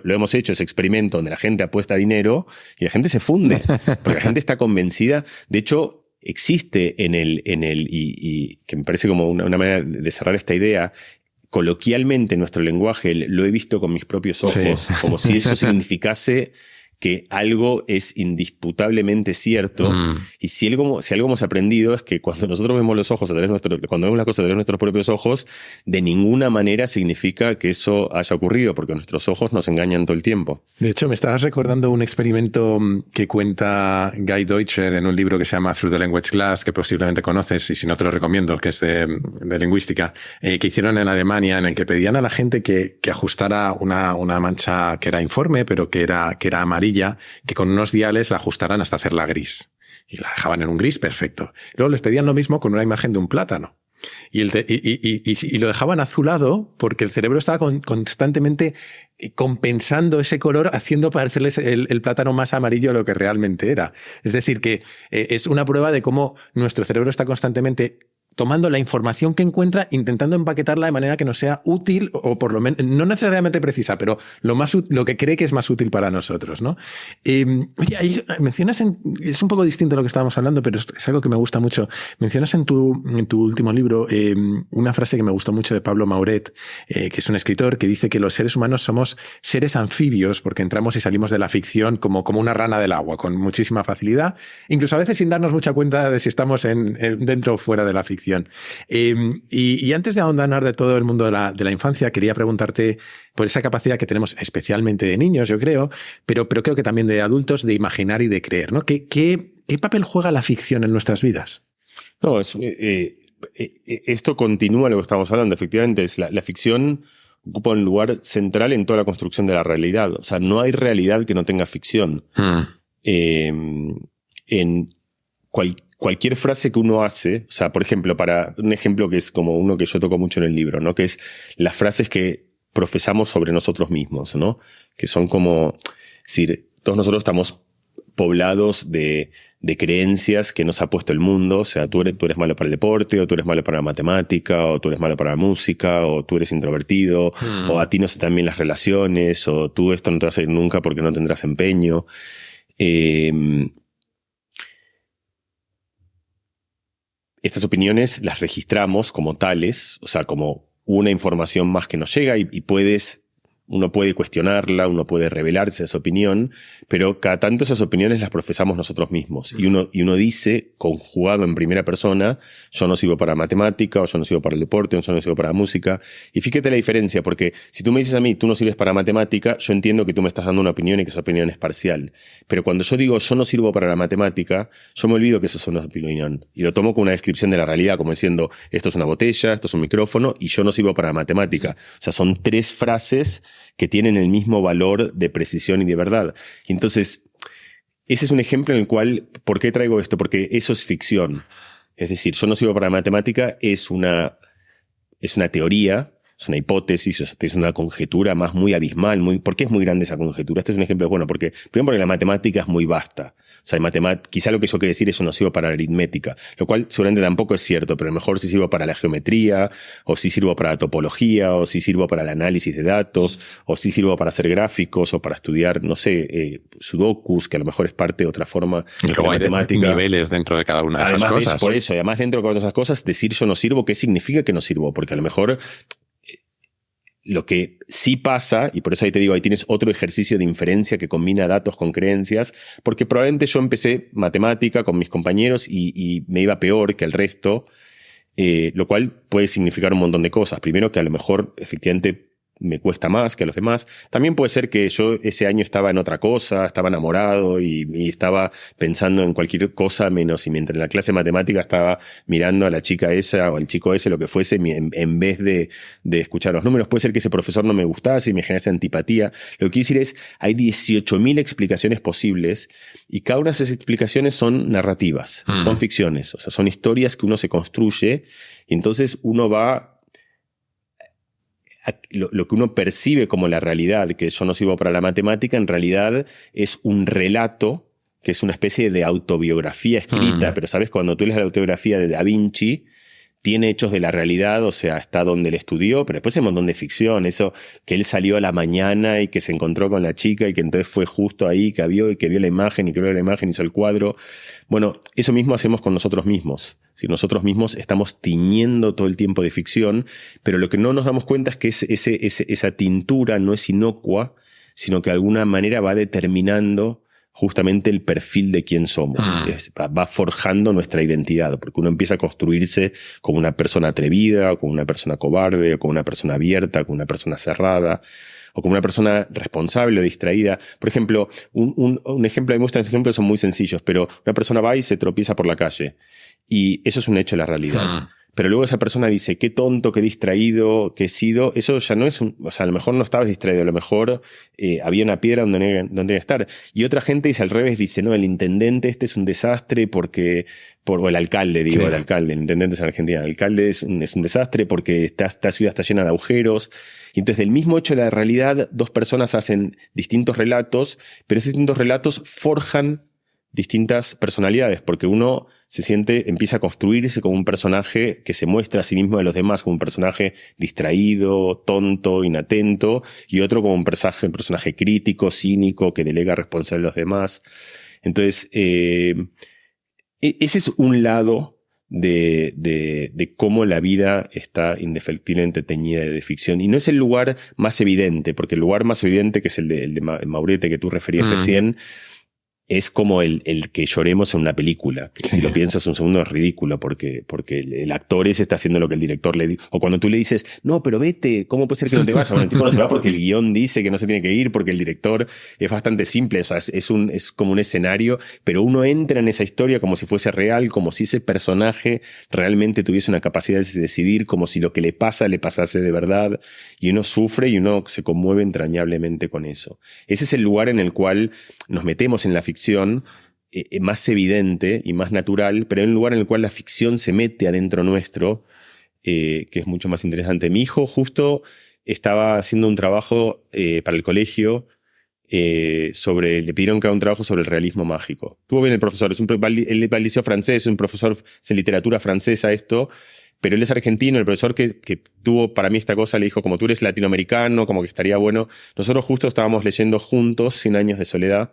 lo hemos hecho ese experimento donde la gente apuesta dinero y la gente se funde, porque la gente está convencida, de hecho, existe y que me parece como una manera de cerrar esta idea, coloquialmente en nuestro lenguaje, lo he visto con mis propios ojos, como si eso significase que algo es indisputablemente cierto. Y si algo hemos aprendido es que cuando nosotros vemos los ojos cuando vemos las cosas a través de nuestros propios ojos, de ninguna manera significa que eso haya ocurrido, porque nuestros ojos nos engañan todo el tiempo. De hecho, me estabas recordando un experimento que cuenta Guy Deutscher en un libro que se llama Through the Language Glass, que posiblemente conoces, y si no te lo recomiendo, que es de lingüística, que hicieron en Alemania, en el que pedían a la gente que ajustara una mancha que era informe, pero que era amarilla, que con unos diales la ajustaran hasta hacerla gris. Y la dejaban en un gris perfecto. Luego les pedían lo mismo con una imagen de un plátano. Y lo dejaban azulado porque el cerebro estaba constantemente compensando ese color, haciendo parecerles el plátano más amarillo de lo que realmente era. Es decir, que es una prueba de cómo nuestro cerebro está constantemente tomando la información que encuentra, intentando empaquetarla de manera que nos sea útil, o por lo menos, no necesariamente precisa, pero lo que cree que es más útil para nosotros, ¿no? Oye, ahí mencionas, es un poco distinto a lo que estábamos hablando, pero es algo que me gusta mucho. Mencionas en tu último libro una frase que me gustó mucho de Pablo Mauret, que es un escritor que dice que los seres humanos somos seres anfibios porque entramos y salimos de la ficción como una rana del agua, con muchísima facilidad, incluso a veces sin darnos mucha cuenta de si estamos dentro o fuera de la ficción. Y antes de ahondar de todo el mundo de la infancia, quería preguntarte por esa capacidad que tenemos especialmente de niños, yo creo, pero creo que también de adultos, de imaginar y de creer, ¿no? ¿Qué papel juega la ficción en nuestras vidas? No, esto continúa lo que estamos hablando. Efectivamente, la ficción ocupa un lugar central en toda la construcción de la realidad. O sea, no hay realidad que no tenga ficción. En cualquier frase que uno hace, o sea, por ejemplo, para un ejemplo que es como uno que yo toco mucho en el libro, ¿no? Que es las frases que profesamos sobre nosotros mismos, ¿no? Que son como, es decir, todos nosotros estamos poblados de creencias que nos ha puesto el mundo. O sea, tú eres malo para el deporte, o tú eres malo para la matemática, o tú eres malo para la música, o tú eres introvertido, o a ti no se te dan bien las relaciones, o tú esto no te vas a ir nunca porque no tendrás empeño. Estas opiniones las registramos como tales, o sea, como una información más que nos llega y uno puede cuestionarla, uno puede rebelarse de esa opinión, pero cada tanto esas opiniones las profesamos nosotros mismos. Y uno dice, conjugado en primera persona, yo no sirvo para matemática, o yo no sirvo para el deporte, o yo no sirvo para la música. Y fíjate la diferencia, porque si tú me dices a mí, tú no sirves para matemática, yo entiendo que tú me estás dando una opinión y que esa opinión es parcial. Pero cuando yo digo, yo no sirvo para la matemática, yo me olvido que eso es una opinión. Y lo tomo como una descripción de la realidad, como diciendo, esto es una botella, esto es un micrófono, y yo no sirvo para la matemática. O sea, son tres frases que tienen el mismo valor de precisión y de verdad. Y entonces, ese es un ejemplo en el cual, ¿por qué traigo esto? Porque eso es ficción. Es decir, yo no sirvo para la matemática, es una teoría, es una hipótesis, es una conjetura más muy abismal. ¿Por qué es muy grande esa conjetura? Este es un ejemplo bueno, primero porque la matemática es muy vasta. O sea, quizá lo que yo quiero decir es que no sirvo para la aritmética, lo cual seguramente tampoco es cierto, pero a lo mejor sí sirvo para la geometría, o sí sirvo para la topología, o sí sirvo para el análisis de datos, o sí sirvo para hacer gráficos, o para estudiar, no sé, sudokus, que a lo mejor es parte de otra forma de la matemática. Hay niveles dentro de cada una de esas cosas. Por eso, además dentro de cada una de esas cosas, decir yo no sirvo, ¿qué significa que no sirvo? Porque a lo mejor lo que sí pasa, y por eso ahí te digo, ahí tienes otro ejercicio de inferencia que combina datos con creencias, porque probablemente yo empecé matemática con mis compañeros y me iba peor que el resto, lo cual puede significar un montón de cosas. Primero, que a lo mejor efectivamente me cuesta más que a los demás. También puede ser que yo ese año estaba en otra cosa, estaba enamorado y estaba pensando en cualquier cosa menos, y mientras en la clase de matemática estaba mirando a la chica esa o al chico ese, lo que fuese, en vez de escuchar los números. Puede ser que ese profesor no me gustase y me generase antipatía. Lo que quiero decir es, hay 18.000 explicaciones posibles y cada una de esas explicaciones son narrativas, son ficciones, o sea, son historias que uno se construye y entonces uno va... Lo que uno percibe como la realidad, que yo no sirvo para la matemática, en realidad es un relato, que es una especie de autobiografía escrita, pero sabes, cuando tú lees la autobiografía de Da Vinci, tiene hechos de la realidad, o sea, está donde él estudió, pero después hay un montón de ficción, eso que él salió a la mañana y que se encontró con la chica y que entonces fue justo ahí, que vio la imagen y que vio la imagen, hizo el cuadro. Bueno, eso mismo hacemos con nosotros mismos. Si nosotros mismos estamos tiñendo todo el tiempo de ficción, pero lo que no nos damos cuenta es que esa tintura no es inocua, sino que de alguna manera va determinando justamente el perfil de quién somos. Va forjando nuestra identidad, porque uno empieza a construirse como una persona atrevida, o como una persona cobarde, o como una persona abierta, como una persona cerrada, o como una persona responsable o distraída. Por ejemplo, un ejemplo, a mí me gustan ejemplos, son muy sencillos, pero una persona va y se tropieza por la calle. Y eso es un hecho de la realidad. Pero luego esa persona dice, qué tonto, qué distraído, qué he sido. Eso ya no es o sea, a lo mejor no estabas distraído, a lo mejor había una piedra donde tenía que estar. Y otra gente dice al revés, dice, no, el intendente este es un desastre porque, o el alcalde, digo, sí. El alcalde, el intendente es en Argentina, el alcalde es un desastre porque esta ciudad está llena de agujeros. Y entonces del mismo hecho de la realidad, dos personas hacen distintos relatos, pero esos distintos relatos forjan distintas personalidades, porque uno empieza a construirse como un personaje que se muestra a sí mismo a los demás como un personaje distraído, tonto, inatento, y otro como un personaje crítico, cínico, que delega responsabilidad a los demás. Entonces, ese es un lado de cómo la vida está indefectiblemente teñida de ficción. Y no es el lugar más evidente, porque el lugar más evidente, que es el de Maurete que tú referías recién, es como el que lloremos en una película. Que si lo piensas un segundo es ridículo, porque el actor ese está haciendo lo que el director le dice. O cuando tú le dices, no, pero vete, ¿cómo puede ser que no te vayas? Bueno, el tipo no se va porque el guión dice que no se tiene que ir, porque el director es bastante simple. O sea, es como un escenario, pero uno entra en esa historia como si fuese real, como si ese personaje realmente tuviese una capacidad de decidir, como si lo que le pasase de verdad. Y uno sufre y uno se conmueve entrañablemente con eso. Ese es el lugar en el cual nos metemos en la ficción más evidente y más natural, pero en un lugar en el cual la ficción se mete adentro nuestro, que es mucho más interesante. Mi hijo justo estaba haciendo un trabajo para el colegio le pidieron que haga un trabajo sobre el realismo mágico. Estuvo bien el profesor, él va al liceo francés, es un profesor de literatura francesa esto, pero él es argentino. El profesor que tuvo para mí esta cosa le dijo, como tú eres latinoamericano, como que estaría bueno. Nosotros justo estábamos leyendo juntos 100 años de soledad.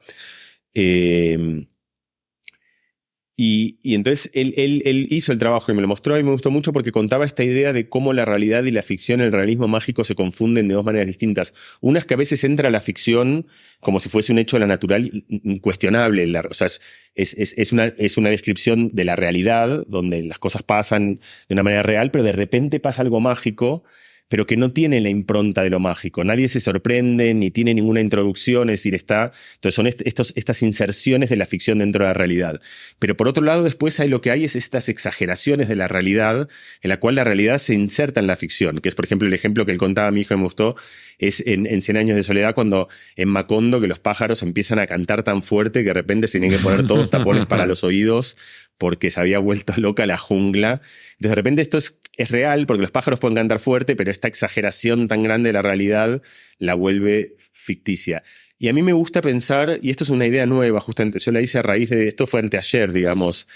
Y entonces él hizo el trabajo y me lo mostró y me gustó mucho porque contaba esta idea de cómo la realidad y la ficción, el realismo mágico se confunden de dos maneras distintas. Una es que a veces entra la ficción como si fuese un hecho de la natural incuestionable. O sea, es una descripción de la realidad donde las cosas pasan de una manera real, pero de repente pasa algo mágico, pero que no tiene la impronta de lo mágico. Nadie se sorprende, ni tiene ninguna introducción, es decir, entonces son estas inserciones de la ficción dentro de la realidad. Pero por otro lado, después lo que hay es estas exageraciones de la realidad, en la cual la realidad se inserta en la ficción, que es, por ejemplo, el ejemplo que él contaba a mi hijo y me gustó, es en 100 años de soledad, cuando en Macondo, que los pájaros empiezan a cantar tan fuerte que de repente se tienen que poner todos tapones para los oídos, porque se había vuelto loca la jungla. Entonces, de repente esto es real, porque los pájaros pueden cantar fuerte, pero esta exageración tan grande de la realidad la vuelve ficticia. Y a mí me gusta pensar, y esto es una idea nueva, justamente, yo la hice a raíz de esto, fue anteayer, digamos,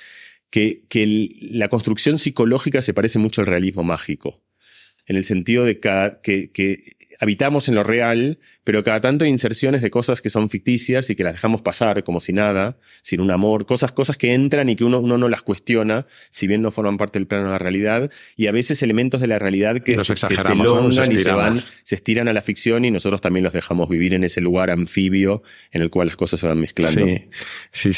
que la construcción psicológica se parece mucho al realismo mágico, en el sentido de que habitamos en lo real, pero cada tanto hay inserciones de cosas que son ficticias y que las dejamos pasar como si nada, sin un amor, cosas que entran y que uno no las cuestiona, si bien no forman parte del plano de la realidad, y a veces elementos de la realidad que se elongan y se estiran a la ficción, y nosotros también los dejamos vivir en ese lugar anfibio en el cual las cosas se van mezclando. Sí.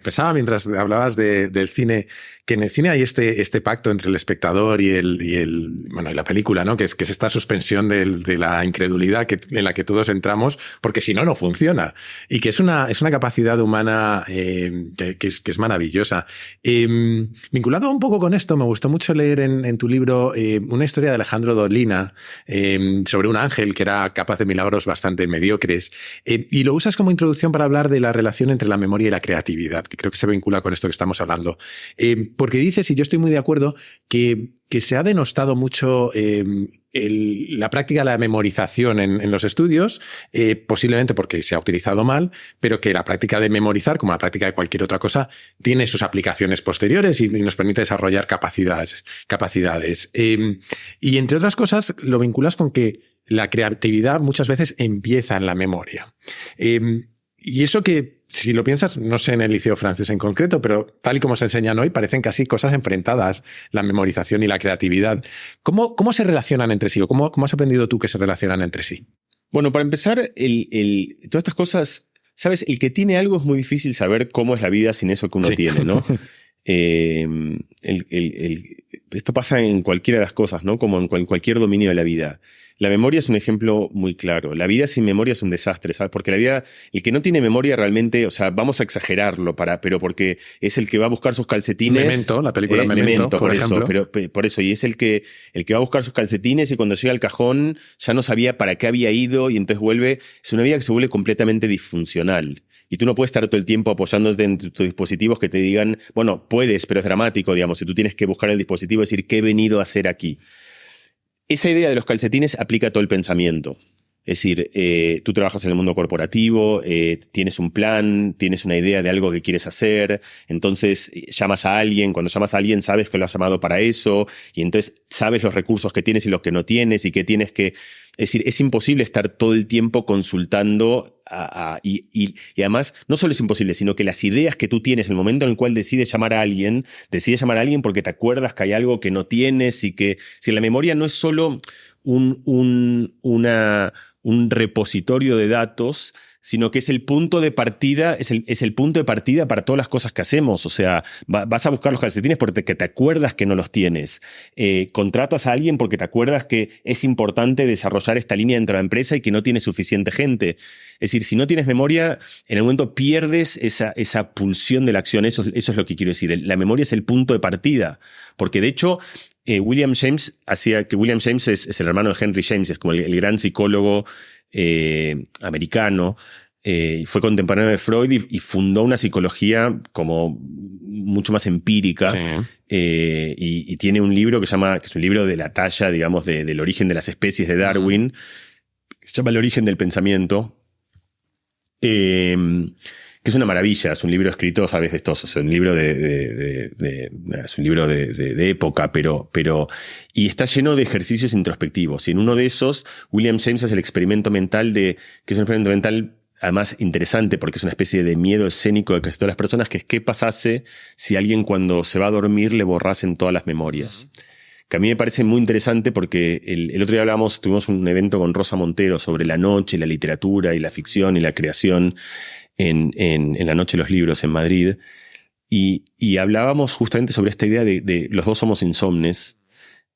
Pensaba mientras hablabas del cine, que en el cine hay este pacto entre el espectador y la película, ¿no? Que es esta suspensión de la incredulidad en la que todos entramos, porque si no, no funciona. Y que es una capacidad humana que es maravillosa. Vinculado un poco con esto, me gustó mucho leer en tu libro una historia de Alejandro Dolina sobre un ángel que era capaz de milagros bastante mediocres. Y lo usas como introducción para hablar de la relación entre la memoria y la creatividad, que creo que se vincula con esto que estamos hablando. Porque dices, y yo estoy muy de acuerdo, que se ha denostado mucho la práctica de la memorización en los estudios, posiblemente porque se ha utilizado mal, pero que la práctica de memorizar, como la práctica de cualquier otra cosa, tiene sus aplicaciones posteriores y nos permite desarrollar capacidades. Y entre otras cosas, lo vinculas con que la creatividad muchas veces empieza en la memoria. Y eso que, si lo piensas, no sé en el liceo francés en concreto, pero tal y como se enseñan hoy, parecen casi cosas enfrentadas, la memorización y la creatividad. ¿Cómo se relacionan entre sí? ¿O cómo has aprendido tú que se relacionan entre sí? Bueno, para empezar, todas estas cosas, ¿sabes? El que tiene algo es muy difícil saber cómo es la vida sin eso que uno tiene, ¿no? Esto pasa en cualquiera de las cosas, ¿no? Como en cualquier dominio de la vida. La memoria es un ejemplo muy claro. La vida sin memoria es un desastre, ¿sabes? Porque la vida, el que no tiene memoria realmente, o sea, vamos a exagerarlo, pero porque es el que va a buscar sus calcetines. Memento, la película Memento, por ejemplo. Por eso, y es el que va a buscar sus calcetines y cuando llega al cajón ya no sabía para qué había ido y entonces vuelve. Es una vida que se vuelve completamente disfuncional. Y tú no puedes estar todo el tiempo apoyándote en tus dispositivos que te digan, bueno, puedes, pero es dramático, digamos, si tú tienes que buscar el dispositivo y decir, ¿qué he venido a hacer aquí? Esa idea de los calcetines aplica a todo el pensamiento. Es decir, tú trabajas en el mundo corporativo, tienes un plan, tienes una idea de algo que quieres hacer, entonces llamas a alguien, cuando llamas a alguien sabes que lo has llamado para eso, y entonces sabes los recursos que tienes y los que no tienes, y que tienes que... Es decir, es imposible estar todo el tiempo consultando y además, no solo es imposible, sino que las ideas que tú tienes en el momento en el cual decides llamar a alguien porque te acuerdas que hay algo que no tienes y que... Si la memoria no es solo un repositorio de datos, sino que es el punto de partida, es el punto de partida para todas las cosas que hacemos. O sea, vas a buscar los calcetines porque te acuerdas que no los tienes. Contratas a alguien porque te acuerdas que es importante desarrollar esta línea dentro de la empresa y que no tiene suficiente gente. Es decir, si no tienes memoria, en el momento pierdes esa pulsión de la acción. Eso es lo que quiero decir. La memoria es el punto de partida. Porque de hecho, William James es el hermano de Henry James, es como el gran psicólogo americano, fue contemporáneo de Freud y fundó una psicología como mucho más empírica. Sí. Y tiene un libro que es un libro de la talla, digamos, del origen de las especies de Darwin, que se llama El origen del pensamiento, que es una maravilla. Es un libro escrito, sabes, de estos, es un libro es un libro de época, pero y está lleno de ejercicios introspectivos. Y en uno de esos, William James hace el experimento mental que es un experimento mental además interesante porque es una especie de miedo escénico de casi todas las personas, que es qué pasase si alguien cuando se va a dormir le borrasen todas las memorias. Que a mí me parece muy interesante porque el otro día tuvimos un evento con Rosa Montero sobre la noche, la literatura y la ficción y la creación en la Noche de los Libros en Madrid, y hablábamos justamente sobre esta idea de los dos somos insomnes,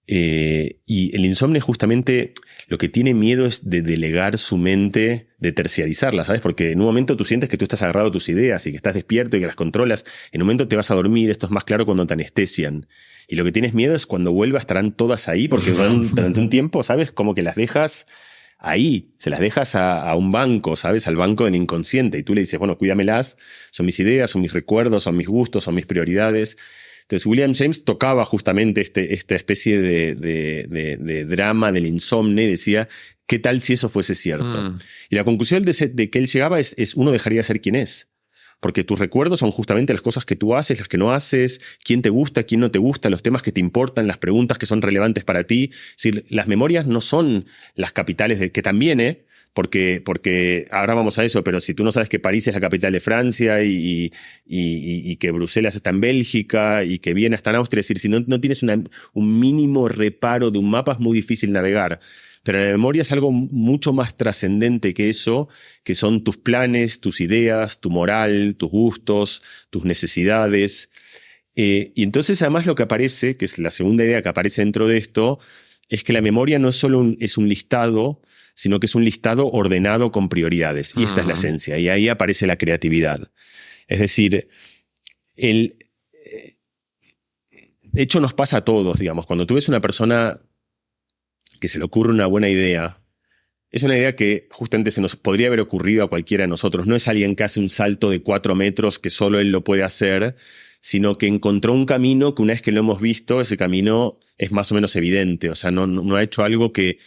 y el insomne justamente lo que tiene miedo es de delegar su mente, de terciarizarla, ¿sabes? Porque en un momento tú sientes que tú estás agarrado a tus ideas y que estás despierto y que las controlas, en un momento te vas a dormir. Esto es más claro cuando te anestesian. Y lo que tienes miedo es cuando vuelvas, estarán todas ahí, porque durante un tiempo, ¿sabes? Como que las dejas ahí, se las dejas a un banco, ¿sabes? Al banco del inconsciente. Y tú le dices, bueno, cuídamelas, son mis ideas, son mis recuerdos, son mis gustos, son mis prioridades. Entonces William James tocaba justamente esta especie de drama del insomnio y decía, ¿qué tal si eso fuese cierto? Y la conclusión de que él llegaba es uno dejaría de ser quien es. Porque tus recuerdos son justamente las cosas que tú haces, las que no haces, quién te gusta, quién no te gusta, los temas que te importan, las preguntas que son relevantes para ti. Es decir, las memorias no son las capitales que también, porque ahora vamos a eso, pero si tú no sabes que París es la capital de Francia y que Bruselas está en Bélgica y que Viena está en Austria, es decir, si no tienes un mínimo reparo de un mapa, es muy difícil navegar. Pero la memoria es algo mucho más trascendente que eso, que son tus planes, tus ideas, tu moral, tus gustos, tus necesidades. Y entonces además lo que aparece, que es la segunda idea que aparece dentro de esto, es que la memoria no es solo es un listado, sino que es un listado ordenado con prioridades. Y esta es la esencia. Y ahí aparece la creatividad. Es decir, de hecho nos pasa a todos, digamos. Cuando tú ves una persona que se le ocurre una buena idea, es una idea que justamente se nos podría haber ocurrido a cualquiera de nosotros. No es alguien que hace un salto de 4 metros que solo él lo puede hacer, sino que encontró un camino que una vez que lo hemos visto, ese camino es más o menos evidente. O sea, no ha hecho algo que...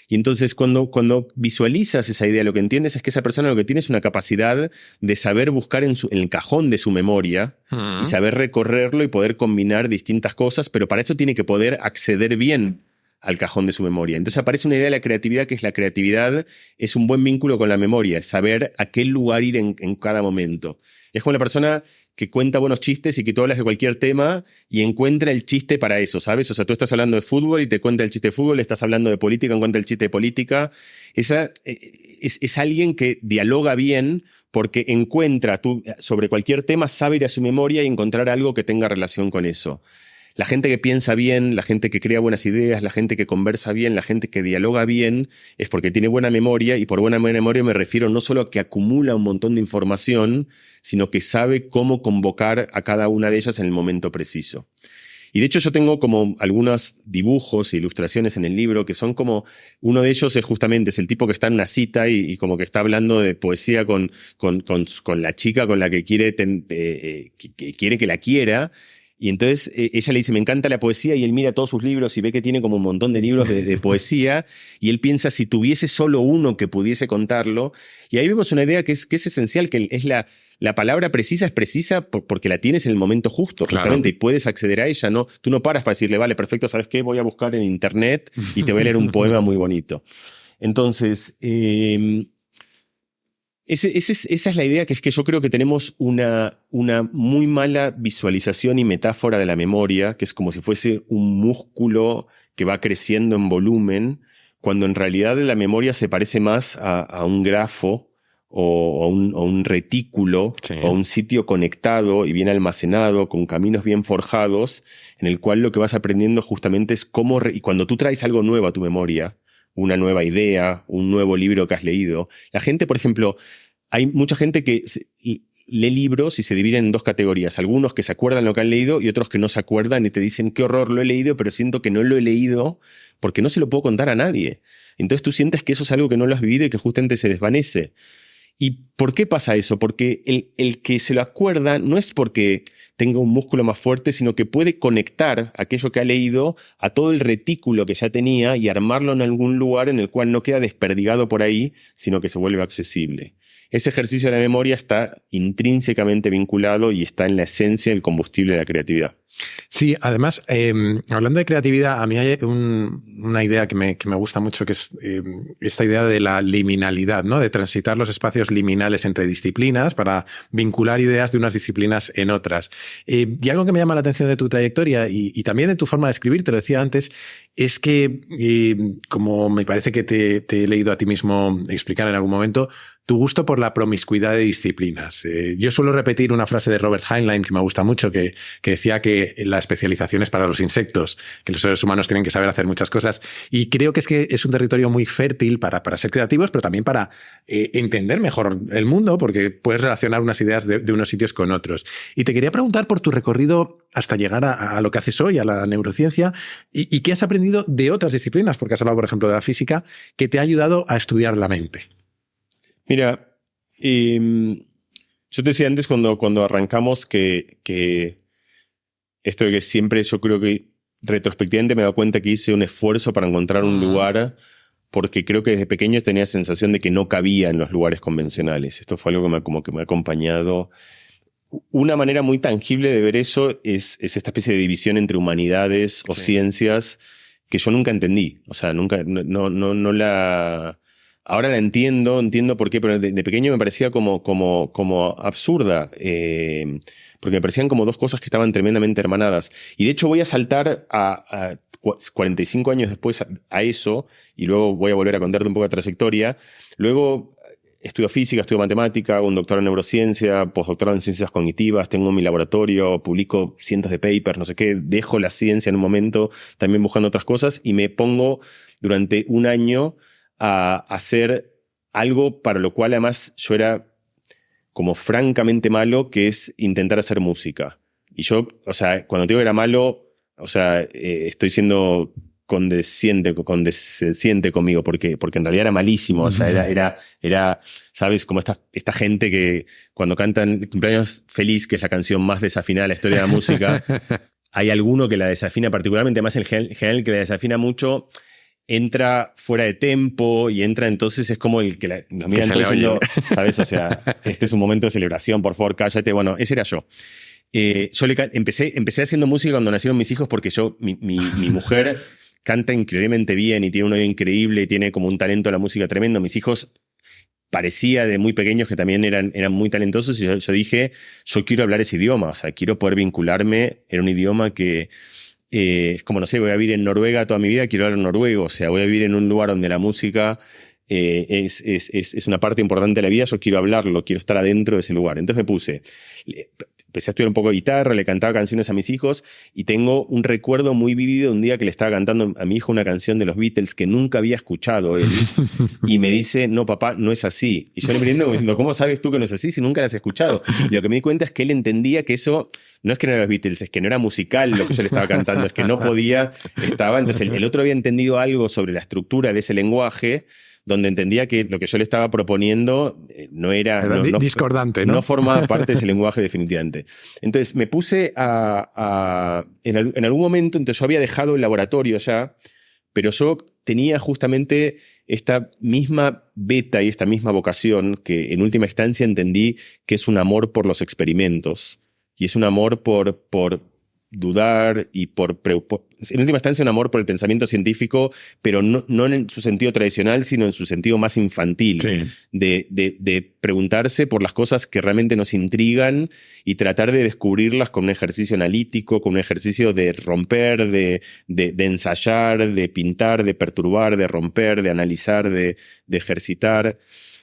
Y entonces cuando visualizas esa idea, lo que entiendes es que esa persona lo que tiene es una capacidad de saber buscar en el cajón de su memoria y saber recorrerlo y poder combinar distintas cosas, pero para eso tiene que poder acceder bien al cajón de su memoria. Entonces aparece una idea de la creatividad, que es la creatividad es un buen vínculo con la memoria, es saber a qué lugar ir en cada momento. Es como la persona que cuenta buenos chistes y que tú hablas de cualquier tema y encuentra el chiste para eso, ¿sabes? O sea, tú estás hablando de fútbol y te cuenta el chiste de fútbol, estás hablando de política, encuentra el chiste de política. Esa es alguien que dialoga bien porque encuentra, tú sobre cualquier tema, sabe ir a su memoria y encontrar algo que tenga relación con eso. La gente que piensa bien, la gente que crea buenas ideas, la gente que conversa bien, la gente que dialoga bien, es porque tiene buena memoria, y por buena memoria me refiero no solo a que acumula un montón de información, sino que sabe cómo convocar a cada una de ellas en el momento preciso. Y de hecho yo tengo como algunos dibujos e ilustraciones en el libro que son como, uno de ellos es justamente, es el tipo que está en una cita y como que está hablando de poesía con la chica con la que quiere que la quiera. Y entonces ella le dice, me encanta la poesía, y él mira todos sus libros y ve que tiene como un montón de libros de poesía, y él piensa si tuviese solo uno que pudiese contarlo. Y ahí vemos una idea que es esencial, que es la palabra precisa es precisa porque la tienes en el momento justo, justamente, y puedes acceder a ella, ¿no? Tú no paras para decirle, vale, perfecto, ¿sabes qué? Voy a buscar en internet y te voy a leer un poema muy bonito. Entonces, esa es la idea, que es que yo creo que tenemos una muy mala visualización y metáfora de la memoria, que es como si fuese un músculo que va creciendo en volumen, cuando en realidad la memoria se parece más a un grafo o un retículo, sí, o un sitio conectado y bien almacenado, con caminos bien forjados, en el cual lo que vas aprendiendo justamente es cómo... Y cuando tú traes algo nuevo a tu memoria, una nueva idea, un nuevo libro que has leído. La gente, por ejemplo, hay mucha gente que lee libros y se dividen en dos categorías. Algunos que se acuerdan lo que han leído y otros que no se acuerdan y te dicen, qué horror, lo he leído, pero siento que no lo he leído porque no se lo puedo contar a nadie. Entonces tú sientes que eso es algo que no lo has vivido y que justamente se desvanece. ¿Y por qué pasa eso? Porque el que se lo acuerda no es porque tenga un músculo más fuerte, sino que puede conectar aquello que ha leído a todo el retículo que ya tenía y armarlo en algún lugar en el cual no queda desperdigado por ahí, sino que se vuelve accesible. Ese ejercicio de la memoria está intrínsecamente vinculado y está en la esencia del combustible de la creatividad. Sí, además, hablando de creatividad, a mí hay una idea que me gusta mucho, que es esta idea de la liminalidad, ¿no? De transitar los espacios liminales entre disciplinas para vincular ideas de unas disciplinas en otras. Y algo que me llama la atención de tu trayectoria y también de tu forma de escribir, te lo decía antes, es que, como me parece que te he leído a ti mismo explicar en algún momento, tu gusto por la promiscuidad de disciplinas. Yo suelo repetir una frase de Robert Heinlein que me gusta mucho, que decía que la especialización es para los insectos, que los seres humanos tienen que saber hacer muchas cosas. Y creo que es un territorio muy fértil para ser creativos, pero también para entender mejor el mundo, porque puedes relacionar unas ideas de unos sitios con otros. Y te quería preguntar por tu recorrido hasta llegar a lo que haces hoy, a la neurociencia, y qué has aprendido de otras disciplinas, porque has hablado, por ejemplo, de la física, que te ha ayudado a estudiar la mente. Mira, yo te decía antes cuando arrancamos que esto de que siempre yo creo que retrospectivamente me he dado cuenta que hice un esfuerzo para encontrar un lugar, porque creo que desde pequeño tenía sensación de que no cabía en los lugares convencionales. Esto fue algo que me ha acompañado. Una manera muy tangible de ver eso es esta especie de división entre humanidades o ciencias que yo nunca entendí. O sea, nunca, no la... Ahora la entiendo por qué, pero de pequeño me parecía como absurda, porque me parecían como dos cosas que estaban tremendamente hermanadas. Y de hecho voy a saltar a 45 años después a eso, y luego voy a volver a contarte un poco la trayectoria. Luego estudio física, estudio matemática, hago un doctorado en neurociencia, postdoctorado en ciencias cognitivas, tengo mi laboratorio, publico cientos de papers, no sé qué, dejo la ciencia en un momento, también buscando otras cosas, y me pongo durante un año a hacer algo para lo cual además yo era como francamente malo, que es intentar hacer música. Y yo, o sea, cuando te digo que era malo, o sea, estoy siendo condesciente conmigo, porque en realidad era malísimo. O sea, era ¿sabes? Como esta gente que cuando cantan Cumpleaños Feliz, que es la canción más desafinada de la historia de la música, hay alguno que la desafina particularmente, más en general que la desafina mucho, entra fuera de tempo y entra, entonces es como el que nos miran todos diciendo, ¿sabes? O sea, este es un momento de celebración, por favor, cállate. Bueno, ese era yo. Yo empecé haciendo música cuando nacieron mis hijos, porque mi mujer canta increíblemente bien y tiene un oído increíble y tiene como un talento a la música tremendo. Mis hijos parecía de muy pequeños que también eran muy talentosos y yo dije, yo quiero hablar ese idioma, o sea, quiero poder vincularme en un idioma que es como, no sé, voy a vivir en Noruega toda mi vida, quiero hablar noruego, o sea, voy a vivir en un lugar donde la música es una parte importante de la vida, yo quiero hablarlo, quiero estar adentro de ese lugar. Entonces empecé a estudiar un poco de guitarra, le cantaba canciones a mis hijos y tengo un recuerdo muy vivido de un día que le estaba cantando a mi hijo una canción de los Beatles que nunca había escuchado él y me dice, no papá, no es así. Y yo le mirando como diciendo, ¿cómo sabes tú que no es así si nunca la has escuchado? Y lo que me di cuenta es que él entendía que eso no es que no era los Beatles, es que no era musical lo que yo le estaba cantando, es que no podía, entonces el otro había entendido algo sobre la estructura de ese lenguaje, donde entendía que lo que yo le estaba proponiendo no era discordante, ¿no? No formaba parte de ese lenguaje definitivamente. Entonces me puse en algún momento, entonces yo había dejado el laboratorio ya, pero yo tenía justamente esta misma beta y esta misma vocación que en última instancia entendí que es un amor por los experimentos y es un amor por dudar y en última instancia un amor por el pensamiento científico, pero no en su sentido tradicional, sino en su sentido más infantil, sí. de preguntarse por las cosas que realmente nos intrigan y tratar de descubrirlas con un ejercicio analítico, con un ejercicio de romper, de ensayar, de pintar, de perturbar, de romper, de analizar, de ejercitar.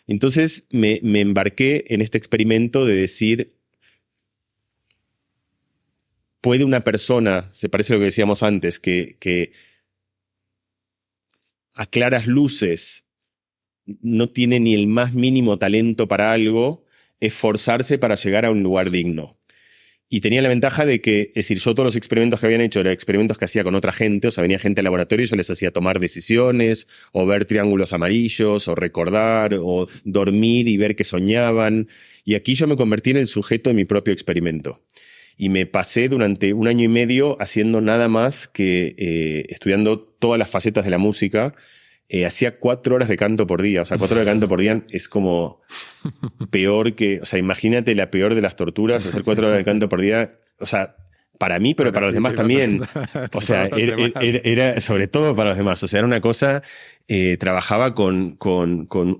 Entonces me embarqué en este experimento de decir, ¿puede una persona, se parece a lo que decíamos antes, que a claras luces no tiene ni el más mínimo talento para algo, esforzarse para llegar a un lugar digno? Y tenía la ventaja de que, es decir, yo todos los experimentos que habían hecho eran experimentos que hacía con otra gente, o sea, venía gente al laboratorio y yo les hacía tomar decisiones, o ver triángulos amarillos, o recordar, o dormir y ver que soñaban. Y aquí yo me convertí en el sujeto de mi propio experimento. Y me pasé durante 1 año y medio haciendo nada más que estudiando todas las facetas de la música. Hacía 4 horas de canto por día. O sea, 4 horas de canto por día es como peor que... O sea, imagínate la peor de las torturas, hacer 4 horas de canto por día. O sea, para mí, pero para los demás también. O sea, era sobre todo para los demás. O sea, era una cosa... trabajaba con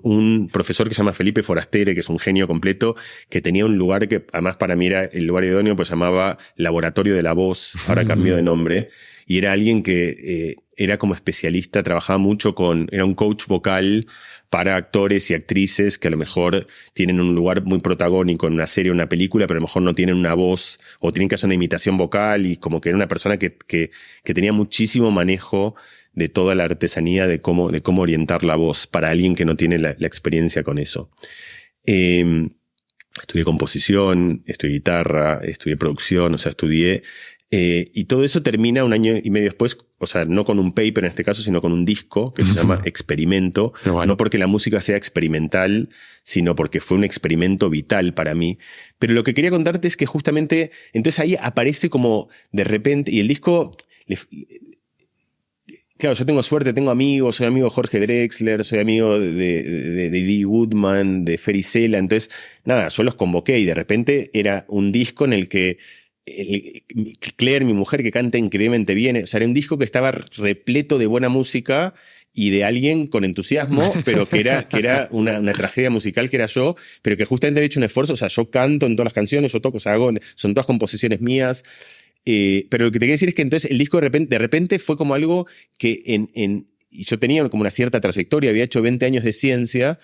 un profesor que se llama Felipe Forastere, que es un genio completo, que tenía un lugar que además para mí era el lugar idóneo, pues se llamaba Laboratorio de la Voz, ahora cambió de nombre, y era alguien que era como especialista, trabajaba mucho era un coach vocal para actores y actrices que a lo mejor tienen un lugar muy protagónico en una serie o una película, pero a lo mejor no tienen una voz o tienen que hacer una imitación vocal, y como que era una persona que tenía muchísimo manejo de toda la artesanía de cómo orientar la voz para alguien que no tiene la experiencia con eso. Estudié composición, estudié guitarra, estudié producción, o sea, estudié... y todo eso termina 1 año y medio después, o sea, no con un paper en este caso, sino con un disco que se llama Experimento. Bueno. No porque la música sea experimental, sino porque fue un experimento vital para mí. Pero lo que quería contarte es que justamente, entonces ahí aparece como de repente, y el disco... Claro, yo tengo suerte, tengo amigos, soy amigo de Jorge Drexler, soy amigo de Dee Goodman, de Ferry Sela, entonces, nada, yo los convoqué y de repente era un disco en el que Claire, mi mujer, que canta increíblemente bien, o sea, era un disco que estaba repleto de buena música y de alguien con entusiasmo, pero que era una tragedia musical que era yo, pero que justamente había hecho un esfuerzo, o sea, yo canto en todas las canciones, yo toco, o sea, son todas composiciones mías. Pero lo que te quiero decir es que entonces el disco de repente fue como algo que y yo tenía como una cierta trayectoria, había hecho 20 años de ciencia,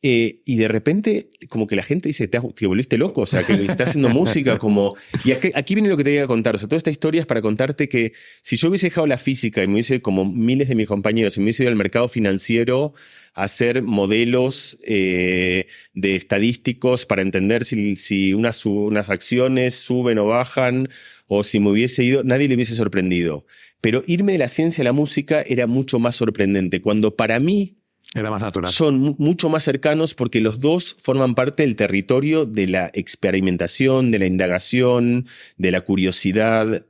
y de repente como que la gente dice, te volviste loco, o sea, que estás haciendo música como... Y aquí viene lo que te quería contar, o sea, toda esta historia es para contarte que si yo hubiese dejado la física y me hubiese, como miles de mis compañeros, y me hubiese ido al mercado financiero a hacer modelos de estadísticos para entender si unas acciones suben o bajan, o si me hubiese ido, nadie le hubiese sorprendido. Pero irme de la ciencia a la música era mucho más sorprendente, cuando para mí era más natural. Son mucho más cercanos porque los dos forman parte del territorio de la experimentación, de la indagación, de la curiosidad,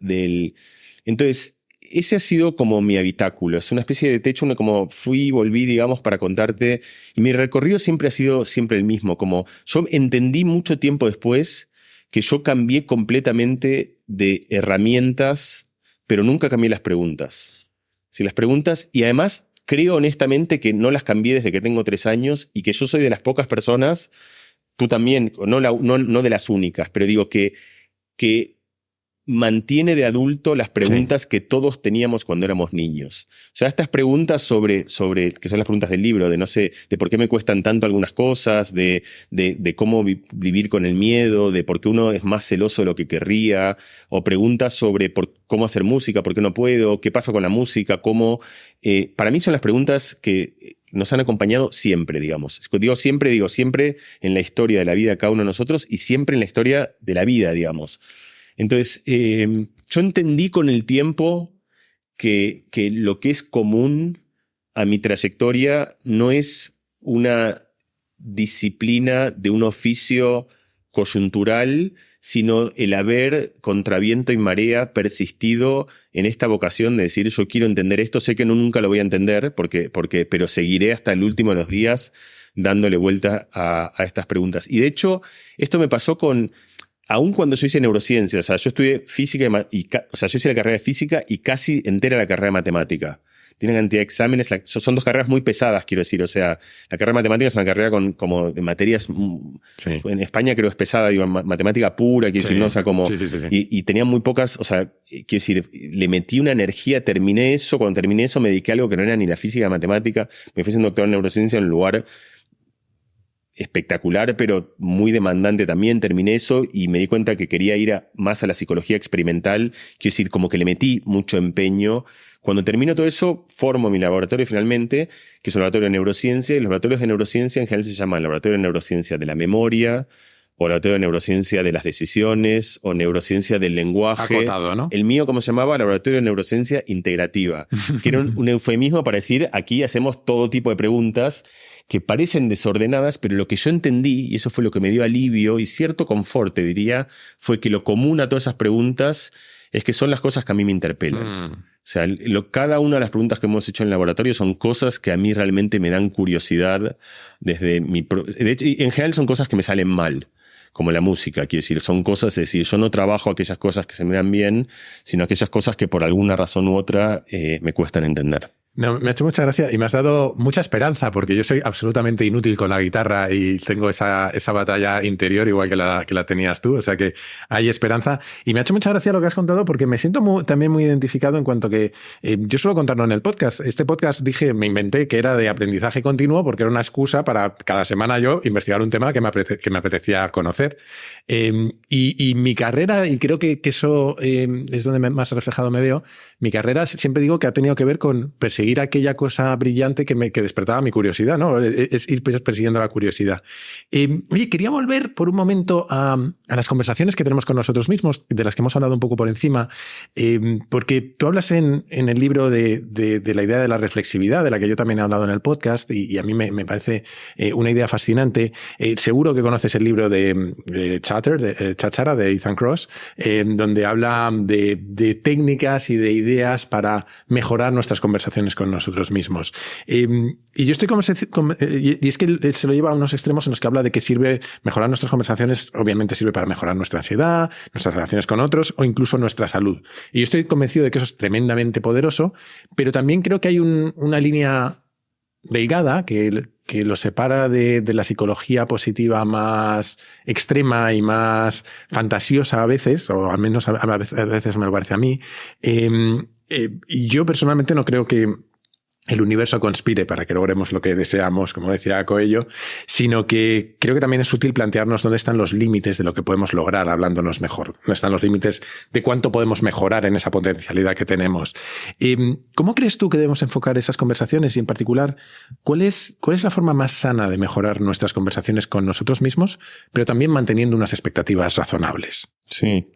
Entonces, ese ha sido como mi habitáculo. Es una especie de techo, como fui y volví, digamos, para contarte. Y mi recorrido siempre ha sido el mismo. Como yo entendí mucho tiempo después que yo cambié completamente de herramientas, pero nunca cambié las preguntas. Si las preguntas, y además creo honestamente que no las cambié desde que tengo 3 años y que yo soy de las pocas personas, tú también, no de las únicas, pero digo que mantiene de adulto las preguntas que todos teníamos cuando éramos niños. O sea, estas preguntas sobre que son las preguntas del libro, de no sé, de por qué me cuestan tanto algunas cosas, de cómo vivir con el miedo, de por qué uno es más celoso de lo que querría, o preguntas sobre cómo hacer música, por qué no puedo, qué pasa con la música, para mí son las preguntas que nos han acompañado siempre, digamos. Digo siempre en la historia de la vida de cada uno de nosotros y siempre en la historia de la vida, digamos. Entonces, yo entendí con el tiempo que lo que es común a mi trayectoria no es una disciplina de un oficio coyuntural, sino el haber, contra viento y marea, persistido en esta vocación de decir, yo quiero entender esto, sé que nunca lo voy a entender, pero seguiré hasta el último de los días dándole vuelta a estas preguntas. Y de hecho, esto me pasó aún cuando yo hice neurociencia, o sea, yo estudié física yo hice la carrera de física y casi entera la carrera de matemática. Tiene cantidad de exámenes, son 2 carreras muy pesadas, quiero decir, o sea, la carrera de matemática es una carrera como de materias, en España creo es pesada, digo, matemática pura, quiero decir, ¿no? O sea, como, sí. Y tenía muy pocas, o sea, quiero decir, le metí una energía, terminé eso, cuando terminé eso me dediqué a algo que no era ni la física ni la matemática, me fui a ser un doctor en neurociencia en un lugar espectacular, pero muy demandante también. Terminé eso y me di cuenta que quería ir más a la psicología experimental. Quiero decir, como que le metí mucho empeño. Cuando termino todo eso, formo mi laboratorio finalmente, que es un laboratorio de neurociencia, y los laboratorios de neurociencia en general se llaman laboratorio de neurociencia de la memoria, o laboratorio de neurociencia de las decisiones, o neurociencia del lenguaje. Acotado, ¿no? El mío, ¿cómo se llamaba? Laboratorio de neurociencia integrativa, que era un eufemismo para decir, aquí hacemos todo tipo de preguntas que parecen desordenadas, pero lo que yo entendí, y eso fue lo que me dio alivio y cierto confort, te diría, fue que lo común a todas esas preguntas es que son las cosas que a mí me interpelan. O sea, cada una de las preguntas que hemos hecho en el laboratorio son cosas que a mí realmente me dan curiosidad desde de hecho, y en general son cosas que me salen mal, como la música, quiero decir, son cosas, es decir, yo no trabajo aquellas cosas que se me dan bien, sino aquellas cosas que por alguna razón u otra me cuestan entender. No, me ha hecho mucha gracia y me has dado mucha esperanza porque yo soy absolutamente inútil con la guitarra y tengo esa batalla interior igual que la tenías tú, o sea que hay esperanza y me ha hecho mucha gracia lo que has contado porque me siento también muy identificado en cuanto que yo suelo contarlo en el podcast. Este podcast me inventé que era de aprendizaje continuo porque era una excusa para cada semana yo investigar un tema que me apetecía conocer. Y mi carrera, y creo que eso es donde más reflejado me veo, mi carrera siempre digo que ha tenido que ver con perseguir aquella cosa brillante que despertaba mi curiosidad, ¿no? Es ir persiguiendo la curiosidad. Oye, quería volver por un momento a las conversaciones que tenemos con nosotros mismos, de las que hemos hablado un poco por encima, porque tú hablas en el libro de la idea de la reflexividad, de la que yo también he hablado en el podcast, y a mí me parece una idea fascinante. Seguro que conoces el libro de Cháchara, de Ethan Kross, donde habla de técnicas y de ideas para mejorar nuestras conversaciones con nosotros mismos. Y yo estoy y es que se lo lleva a unos extremos en los que habla de que mejorar nuestras conversaciones, obviamente sirve para mejorar nuestra ansiedad, nuestras relaciones con otros o incluso nuestra salud. Y yo estoy convencido de que eso es tremendamente poderoso, pero también creo que hay una línea delgada que lo separa de la psicología positiva más extrema y más fantasiosa a veces, o al menos a veces me lo parece a mí. Y yo personalmente no creo que el universo conspire para que logremos lo que deseamos, como decía Coelho, sino que creo que también es útil plantearnos dónde están los límites de lo que podemos lograr hablándonos mejor, dónde están los límites de cuánto podemos mejorar en esa potencialidad que tenemos. ¿Cómo crees tú que debemos enfocar esas conversaciones y en particular, cuál es la forma más sana de mejorar nuestras conversaciones con nosotros mismos, pero también manteniendo unas expectativas razonables? Sí.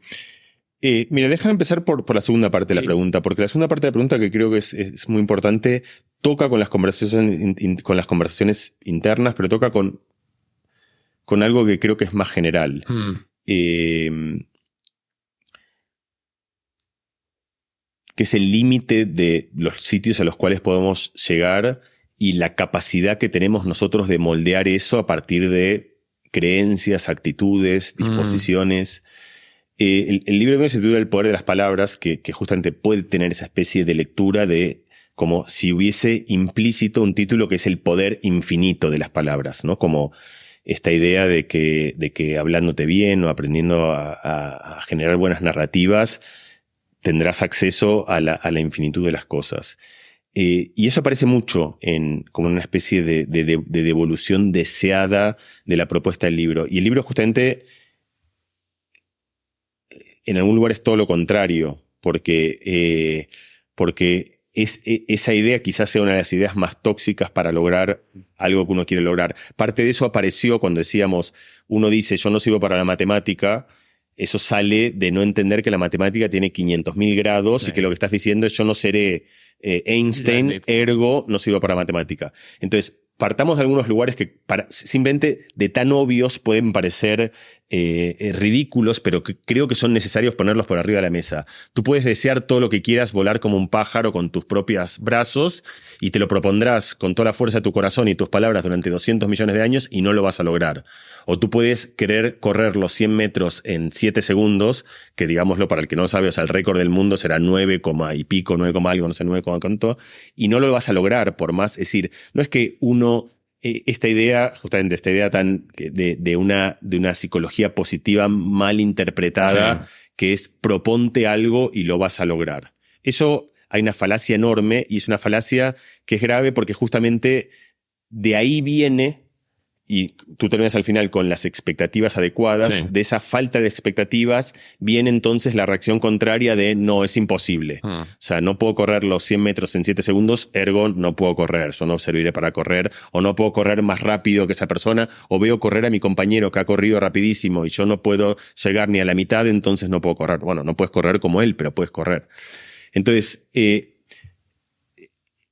Mira, déjame empezar por la segunda parte de la pregunta, porque la segunda parte de la pregunta que creo que es muy importante toca con las conversaciones internas, pero toca con algo que creo que es más general. Que es el límite de los sitios a los cuales podemos llegar y la capacidad que tenemos nosotros de moldear eso a partir de creencias, actitudes, disposiciones. El libro mío se titula El poder de las palabras, que justamente puede tener esa especie de lectura de como si hubiese implícito un título que es el poder infinito de las palabras, ¿no? Como esta idea de que hablándote bien o aprendiendo a generar buenas narrativas, tendrás acceso a la infinitud de las cosas. Y eso aparece mucho como una especie de devolución deseada de la propuesta del libro. Y el libro justamente, en algún lugar es todo lo contrario, porque esa idea quizás sea una de las ideas más tóxicas para lograr algo que uno quiere lograr. Parte de eso apareció cuando decíamos, uno dice, yo no sirvo para la matemática. Eso sale de no entender que la matemática tiene 500.000 grados, sí. Y que lo que estás diciendo es yo no seré Einstein, ergo no sirvo para matemática. Entonces, partamos de algunos lugares que simplemente de tan obvios pueden parecer ridículos, pero que creo que son necesarios ponerlos por arriba de la mesa. Tú puedes desear todo lo que quieras, volar como un pájaro con tus propios brazos, y te lo propondrás con toda la fuerza de tu corazón y tus palabras durante 200 millones de años y no lo vas a lograr. O tú puedes querer correr los 100 metros en 7 segundos, que digámoslo para el que no sabe, o sea, el récord del mundo será 9, y pico, 9, algo, no sé, 9, cuánto, y no lo vas a lograr por más. Es decir, no es que uno... Esta idea, justamente esta idea de una psicología positiva mal interpretada, sí, que es proponte algo y lo vas a lograr. Eso hay una falacia enorme, y es una falacia que es grave porque justamente de ahí viene, y tú terminas al final con las expectativas adecuadas, sí, de esa falta de expectativas viene entonces la reacción contraria de no, es imposible. O sea, no puedo correr los 100 metros en 7 segundos, ergo no puedo correr, yo no serviré para correr, o no puedo correr más rápido que esa persona, o veo correr a mi compañero que ha corrido rapidísimo y yo no puedo llegar ni a la mitad, entonces no puedo correr. Bueno, no puedes correr como él, pero puedes correr. Entonces,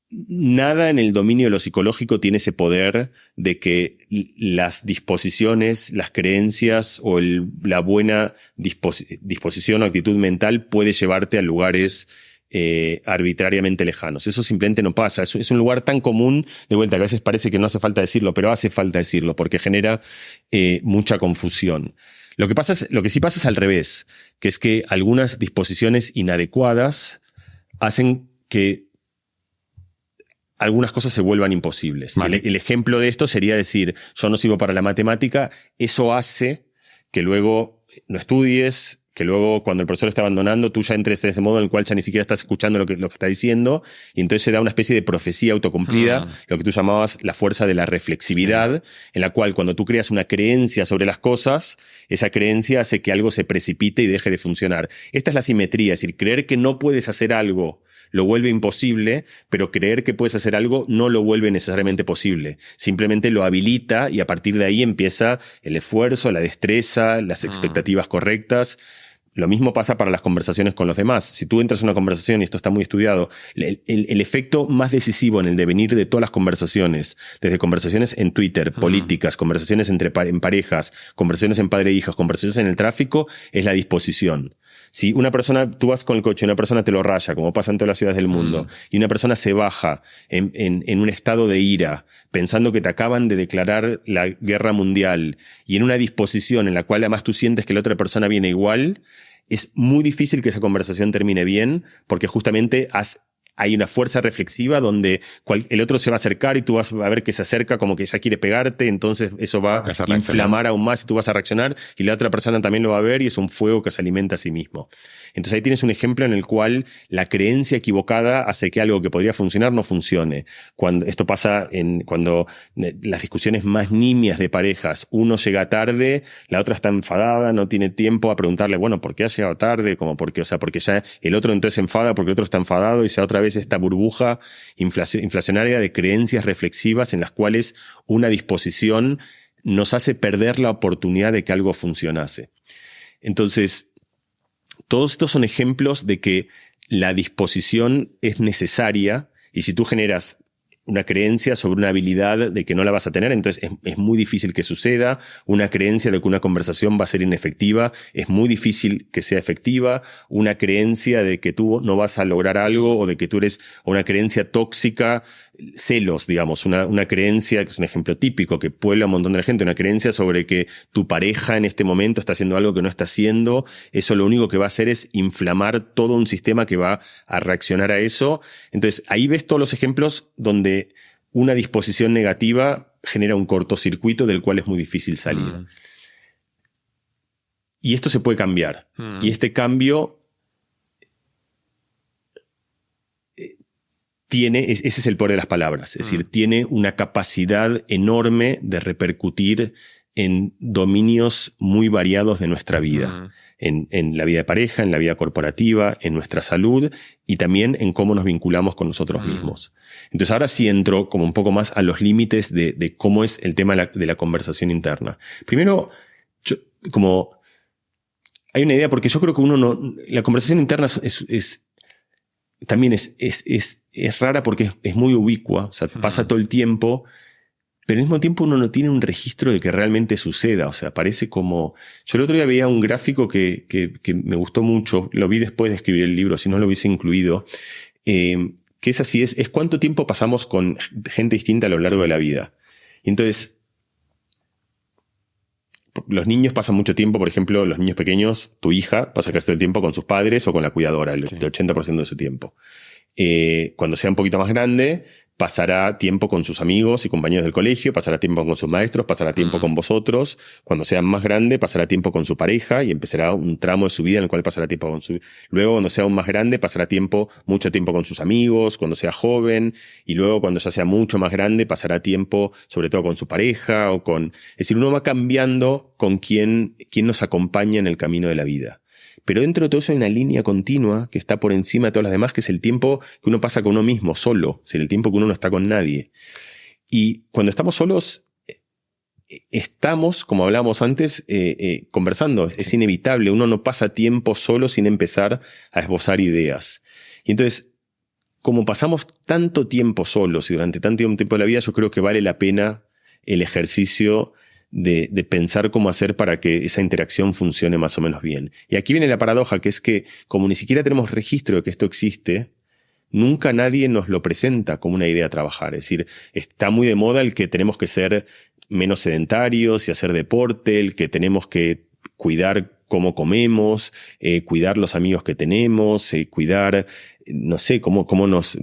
nada en el dominio de lo psicológico tiene ese poder de que las disposiciones, las creencias o la buena disposición o actitud mental puede llevarte a lugares arbitrariamente lejanos. Eso simplemente no pasa. Es un lugar tan común, de vuelta, que a veces parece que no hace falta decirlo, pero hace falta decirlo porque genera mucha confusión. Lo que sí pasa es al revés, que es que algunas disposiciones inadecuadas hacen que algunas cosas se vuelvan imposibles. Vale. El ejemplo de esto sería decir, yo no sirvo para la matemática, eso hace que luego no estudies, que luego cuando el profesor está abandonando, tú ya entres de ese modo en el cual ya ni siquiera estás escuchando lo que está diciendo, y entonces se da una especie de profecía autocumplida, lo que tú llamabas la fuerza de la reflexividad, sí, en la cual cuando tú creas una creencia sobre las cosas, esa creencia hace que algo se precipite y deje de funcionar. Esta es la simetría, es decir, creer que no puedes hacer algo lo vuelve imposible, pero creer que puedes hacer algo no lo vuelve necesariamente posible. Simplemente lo habilita y a partir de ahí empieza el esfuerzo, la destreza, las expectativas correctas. Lo mismo pasa para las conversaciones con los demás. Si tú entras a una conversación, y esto está muy estudiado, el efecto más decisivo en el devenir de todas las conversaciones, desde conversaciones en Twitter, políticas, conversaciones en parejas, conversaciones en padre e hijos, conversaciones en el tráfico, es la disposición. Si una persona, tú vas con el coche, una persona te lo raya, como pasa en todas las ciudades del mundo, y una persona se baja en un estado de ira, pensando que te acaban de declarar la guerra mundial, y en una disposición en la cual además tú sientes que la otra persona viene igual, es muy difícil que esa conversación termine bien, porque justamente hay una fuerza reflexiva donde el otro se va a acercar y tú vas a ver que se acerca como que ya quiere pegarte, entonces eso va a inflamar aún más y tú vas a reaccionar y la otra persona también lo va a ver y es un fuego que se alimenta a sí mismo. Entonces ahí tienes un ejemplo en el cual la creencia equivocada hace que algo que podría funcionar no funcione. Esto pasa cuando las discusiones más nimias de parejas, uno llega tarde, la otra está enfadada, no tiene tiempo a preguntarle, bueno, ¿por qué has llegado tarde? Porque ya el otro entonces se enfada porque el otro está enfadado y se otra vez esta burbuja inflacionaria de creencias reflexivas en las cuales una disposición nos hace perder la oportunidad de que algo funcionase. Entonces, todos estos son ejemplos de que la disposición es necesaria y si tú generas una creencia sobre una habilidad de que no la vas a tener, entonces es muy difícil que suceda. Una creencia de que una conversación va a ser inefectiva, es muy difícil que sea efectiva. Una creencia de que tú no vas a lograr algo, o de que tú eres, o una creencia tóxica, celos, digamos, una creencia, que es un ejemplo típico que puebla a un montón de gente, una creencia sobre que tu pareja en este momento está haciendo algo que no está haciendo. Eso lo único que va a hacer es inflamar todo un sistema que va a reaccionar a eso. Entonces ahí ves todos los ejemplos donde una disposición negativa genera un cortocircuito del cual es muy difícil salir. Y esto se puede cambiar. Y este cambio ese es el poder de las palabras. Es decir, tiene una capacidad enorme de repercutir en dominios muy variados de nuestra vida. En la vida de pareja, en la vida corporativa, en nuestra salud y también en cómo nos vinculamos con nosotros mismos. Entonces ahora sí entro como un poco más a los límites de cómo es el tema de la conversación interna. Primero, hay una idea, porque yo creo que la conversación interna también es rara porque es muy ubicua, o sea, pasa todo el tiempo, pero al mismo tiempo uno no tiene un registro de que realmente suceda. O sea, parece como... Yo el otro día veía un gráfico que me gustó mucho, lo vi después de escribir el libro, si no lo hubiese incluido, que es así, es cuánto tiempo pasamos con gente distinta a lo largo de la vida. Y entonces, los niños pasan mucho tiempo, por ejemplo, los niños pequeños, tu hija pasa casi todo el tiempo con sus padres o con la cuidadora, el 80% de su tiempo. Cuando sea un poquito más grande, pasará tiempo con sus amigos y compañeros del colegio, pasará tiempo con sus maestros, pasará tiempo con vosotros. Cuando sea más grande, pasará tiempo con su pareja y empezará un tramo de su vida en el cual pasará tiempo con su... Luego, cuando sea aún más grande, pasará mucho tiempo con sus amigos, cuando sea joven, y luego, cuando ya sea mucho más grande, pasará tiempo sobre todo con su pareja o con... Es decir, uno va cambiando con quién nos acompaña en el camino de la vida. Pero dentro de todo eso hay una línea continua que está por encima de todas las demás, que es el tiempo que uno pasa con uno mismo, solo. Es decir, el tiempo que uno no está con nadie. Y cuando estamos solos, estamos, como hablábamos antes, conversando. Es inevitable. Uno no pasa tiempo solo sin empezar a esbozar ideas. Y entonces, como pasamos tanto tiempo solos y durante tanto tiempo de la vida, yo creo que vale la pena el ejercicio de pensar cómo hacer para que esa interacción funcione más o menos bien. Y aquí viene la paradoja, que es que como ni siquiera tenemos registro de que esto existe, nunca nadie nos lo presenta como una idea a trabajar. Es decir, está muy de moda el que tenemos que ser menos sedentarios y hacer deporte, el que tenemos que cuidar cómo comemos, cuidar los amigos que tenemos, cuidar, no sé, cómo nos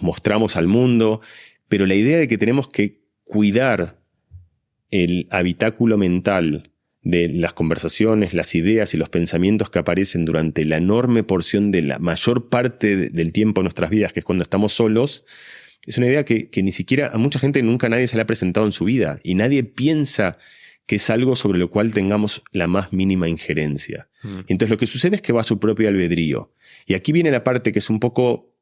mostramos al mundo. Pero la idea de que tenemos que cuidar el habitáculo mental de las conversaciones, las ideas y los pensamientos que aparecen durante la enorme porción de la mayor parte del tiempo de nuestras vidas, que es cuando estamos solos, es una idea que ni siquiera a mucha gente nadie se la ha presentado en su vida, y nadie piensa que es algo sobre lo cual tengamos la más mínima injerencia. Entonces lo que sucede es que va a su propio albedrío. Y aquí viene la parte que es un poco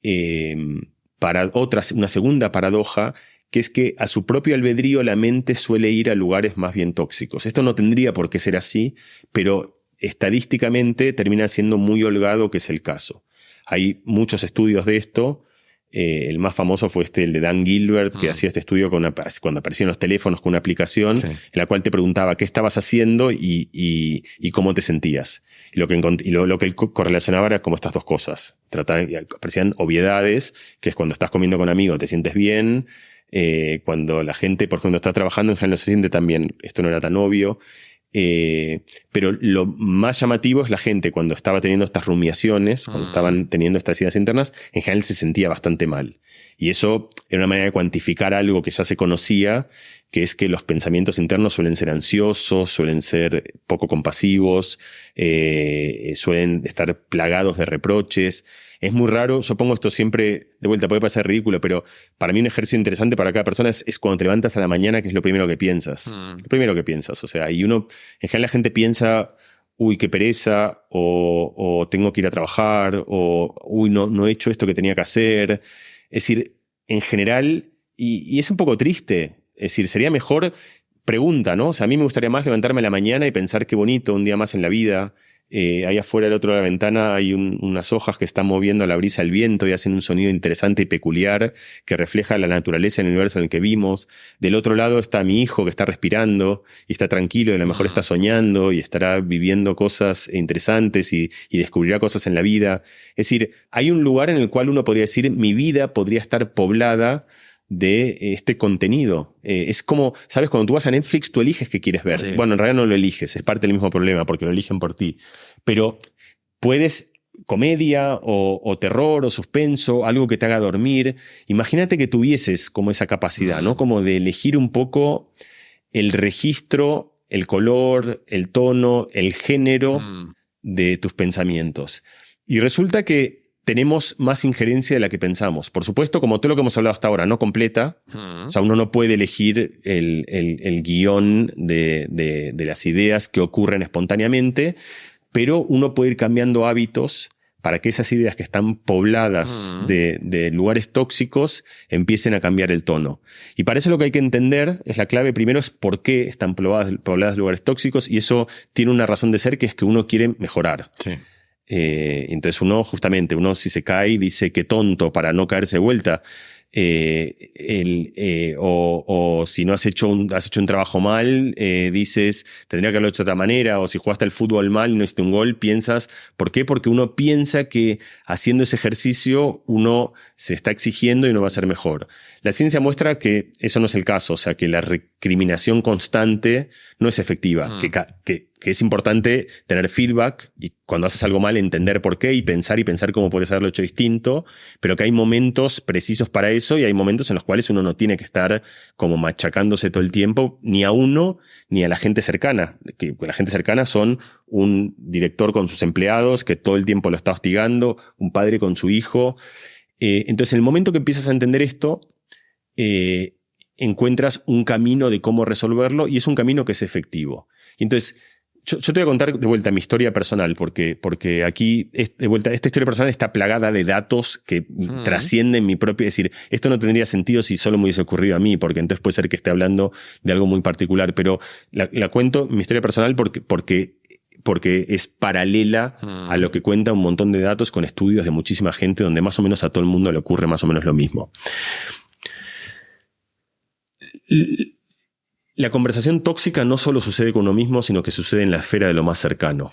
una segunda paradoja, que es que a su propio albedrío la mente suele ir a lugares más bien tóxicos. Esto no tendría por qué ser así, pero estadísticamente termina siendo muy holgado que es el caso. Hay muchos estudios de esto. El más famoso fue el de Dan Gilbert, que hacía este estudio cuando aparecían los teléfonos con una aplicación en la cual te preguntaba qué estabas haciendo y cómo te sentías. Y lo que él correlacionaba era como estas dos cosas. Aparecían obviedades, que es cuando estás comiendo con amigos te sientes bien. Cuando la gente, por ejemplo, está trabajando, en general no se siente tan bien. Esto no era tan obvio. Pero lo más llamativo es la gente cuando estaba teniendo estas rumiaciones, cuando estaban teniendo estas ideas internas, en general se sentía bastante mal. Y eso era una manera de cuantificar algo que ya se conocía, que es que los pensamientos internos suelen ser ansiosos, suelen ser poco compasivos, suelen estar plagados de reproches. Es muy raro, yo pongo esto siempre, de vuelta, puede parecer ridículo, pero para mí un ejercicio interesante para cada persona es cuando te levantas a la mañana, que es lo primero que piensas. Lo primero que piensas, o sea, y uno, en general la gente piensa, uy, qué pereza, o tengo que ir a trabajar, o uy, no he hecho esto que tenía que hacer. Es decir, en general, y es un poco triste, es decir, sería mejor pregunta, ¿no? O sea, a mí me gustaría más levantarme a la mañana y pensar qué bonito, un día más en la vida, Ahí afuera del otro de la ventana hay unas hojas que están moviendo a la brisa del viento y hacen un sonido interesante y peculiar que refleja la naturaleza del universo en el que vimos. Del otro lado está mi hijo que está respirando y está tranquilo y a lo mejor está soñando y estará viviendo cosas interesantes y descubrirá cosas en la vida. Es decir, hay un lugar en el cual uno podría decir mi vida podría estar poblada de este contenido. Es como, ¿sabes? Cuando tú vas a Netflix, tú eliges qué quieres ver. Sí. Bueno, en realidad no lo eliges, es parte del mismo problema, porque lo eligen por ti. Pero puedes comedia o terror o suspenso, algo que te haga dormir. Imagínate que tuvieses como esa capacidad, ¿no? Como de elegir un poco el registro, el color, el tono, el género de tus pensamientos. Y resulta que tenemos más injerencia de la que pensamos. Por supuesto, como todo lo que hemos hablado hasta ahora, no completa. O sea, uno no puede elegir el guión de las ideas que ocurren espontáneamente, pero uno puede ir cambiando hábitos para que esas ideas que están pobladas de lugares tóxicos empiecen a cambiar el tono. Y para eso lo que hay que entender, es la clave primero, es por qué están pobladas de lugares tóxicos, y eso tiene una razón de ser, que es que uno quiere mejorar. Sí. Entonces uno si se cae dice qué tonto para no caerse de vuelta, o si no has hecho un trabajo mal, dices tendría que haberlo hecho de otra manera, o si jugaste al fútbol mal y no hiciste un gol, piensas, ¿por qué? Porque uno piensa que haciendo ese ejercicio uno se está exigiendo y no va a ser mejor. La ciencia muestra que eso no es el caso, o sea, que la recriminación constante no es efectiva, que es importante tener feedback y cuando haces algo mal entender por qué y pensar cómo puedes haberlo hecho distinto, pero que hay momentos precisos para eso y hay momentos en los cuales uno no tiene que estar como machacándose todo el tiempo, ni a uno ni a la gente cercana. Que la gente cercana son un director con sus empleados que todo el tiempo lo está hostigando, un padre con su hijo. Entonces, en el momento que empiezas a entender esto, encuentras un camino de cómo resolverlo y es un camino que es efectivo. Y entonces, yo te voy a contar de vuelta mi historia personal, porque aquí, de vuelta, esta historia personal está plagada de datos que trascienden mi propia... Es decir, esto no tendría sentido si solo me hubiese ocurrido a mí, porque entonces puede ser que esté hablando de algo muy particular, pero la cuento, mi historia personal, porque es paralela a lo que cuenta un montón de datos con estudios de muchísima gente donde más o menos a todo el mundo le ocurre más o menos lo mismo. La conversación tóxica no solo sucede con uno mismo, sino que sucede en la esfera de lo más cercano.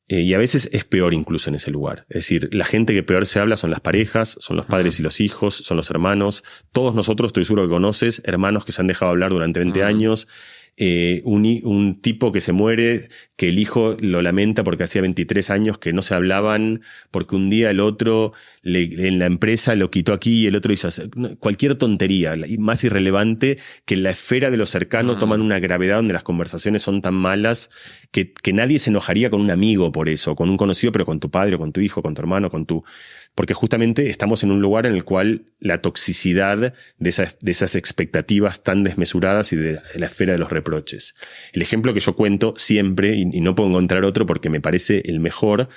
Y a veces es peor incluso en ese lugar. Es decir, la gente que peor se habla son las parejas, son los padres y los hijos, son los hermanos. Todos nosotros, estoy seguro que conoces, hermanos que se han dejado hablar durante 20 años. Un tipo que se muere, que el hijo lo lamenta porque hacía 23 años que no se hablaban, porque un día el otro en la empresa lo quitó aquí y el otro hizo cualquier tontería, más irrelevante, que en la esfera de lo cercano toman una gravedad donde las conversaciones son tan malas que nadie se enojaría con un amigo por eso, con un conocido, pero con tu padre, o con tu hijo, con tu hermano, porque justamente estamos en un lugar en el cual la toxicidad de esas expectativas tan desmesuradas y de la esfera de los reproches. El ejemplo que yo cuento siempre, y no puedo encontrar otro porque me parece el mejor,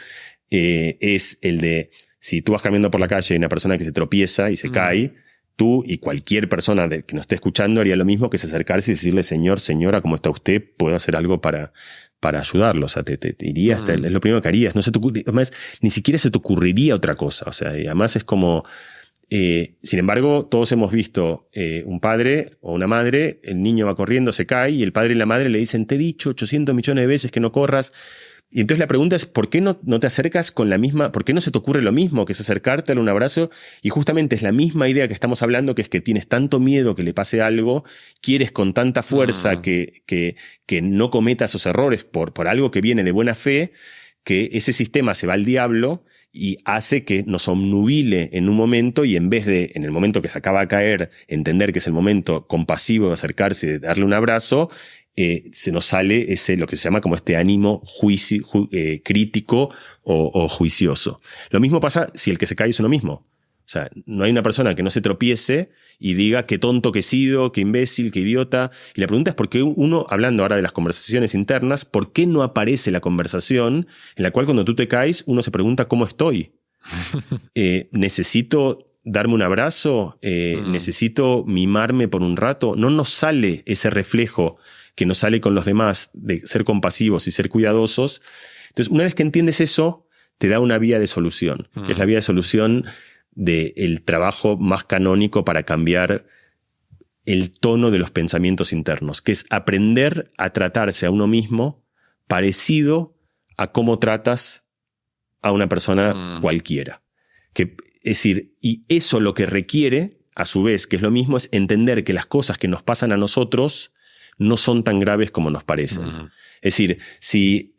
es el de si tú vas caminando por la calle y hay una persona que se tropieza y se cae, tú y cualquier persona que nos esté escuchando haría lo mismo, que es acercarse y decirle, señor, señora, ¿cómo está usted? ¿Puedo hacer algo para ayudarlo? O sea, te iría hasta, es lo primero que harías. Además, ni siquiera se te ocurriría otra cosa. O sea, y además es como, sin embargo, todos hemos visto un padre o una madre, el niño va corriendo, se cae, y el padre y la madre le dicen, te he dicho 800 millones de veces que no corras. Y entonces la pregunta es, ¿por qué no te acercas con la misma, por qué no se te ocurre lo mismo, que es acercarte, darle un abrazo? Y justamente es la misma idea que estamos hablando, que es que tienes tanto miedo que le pase algo, quieres con tanta fuerza que no cometa esos errores por algo que viene de buena fe, que ese sistema se va al diablo y hace que nos obnubile en un momento, y en vez de, en el momento que se acaba de caer, entender que es el momento compasivo de acercarse y de darle un abrazo, se nos sale lo que se llama como este ánimo crítico o juicioso. Lo mismo pasa si el que se cae es uno mismo. O sea, no hay una persona que no se tropiece y diga qué tonto que he sido, qué imbécil, qué idiota. Y la pregunta es por qué uno, hablando ahora de las conversaciones internas, ¿por qué no aparece la conversación en la cual cuando tú te caes uno se pregunta cómo estoy? ¿Necesito darme un abrazo? ¿Necesito mimarme por un rato? No nos sale ese reflejo que nos sale con los demás de ser compasivos y ser cuidadosos, Entonces, una vez que entiendes eso, te da una vía de solución, que es la vía de solución del trabajo más canónico para cambiar el tono de los pensamientos internos, que es aprender a tratarse a uno mismo parecido a cómo tratas a una persona cualquiera. Es decir, y eso lo que requiere, a su vez, que es lo mismo, es entender que las cosas que nos pasan a nosotros no son tan graves como nos parecen. Es decir, si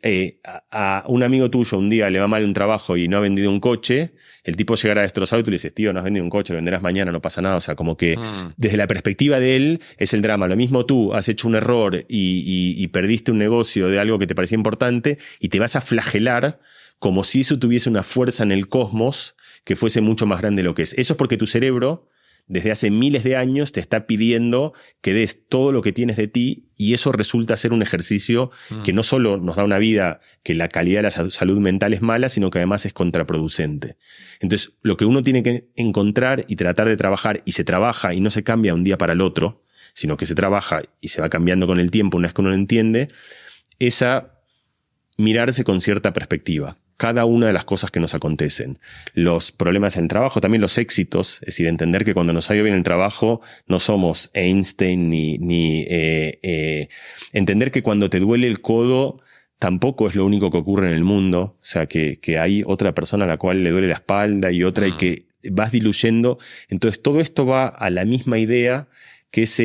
a un amigo tuyo un día le va mal un trabajo y no ha vendido un coche, el tipo llegará destrozado y tú le dices, tío, no has vendido un coche, lo venderás mañana, no pasa nada. O sea, como que desde la perspectiva de él es el drama. Lo mismo tú has hecho un error y perdiste un negocio de algo que te parecía importante y te vas a flagelar como si eso tuviese una fuerza en el cosmos que fuese mucho más grande de lo que es. Eso es porque tu cerebro, desde hace miles de años, te está pidiendo que des todo lo que tienes de ti, y eso resulta ser un ejercicio que no solo nos da una vida que la calidad de la salud mental es mala, sino que además es contraproducente. Entonces, lo que uno tiene que encontrar y tratar de trabajar, y se trabaja y no se cambia un día para el otro, sino que se trabaja y se va cambiando con el tiempo una vez que uno lo entiende, es a mirarse con cierta perspectiva. Cada una de las cosas que nos acontecen. Los problemas en el trabajo, también los éxitos, es decir, entender que cuando nos ha ido bien el trabajo no somos Einstein entender que cuando te duele el codo tampoco es lo único que ocurre en el mundo, o sea, que hay otra persona a la cual le duele la espalda y otra y que vas diluyendo. Entonces todo esto va a la misma idea, que es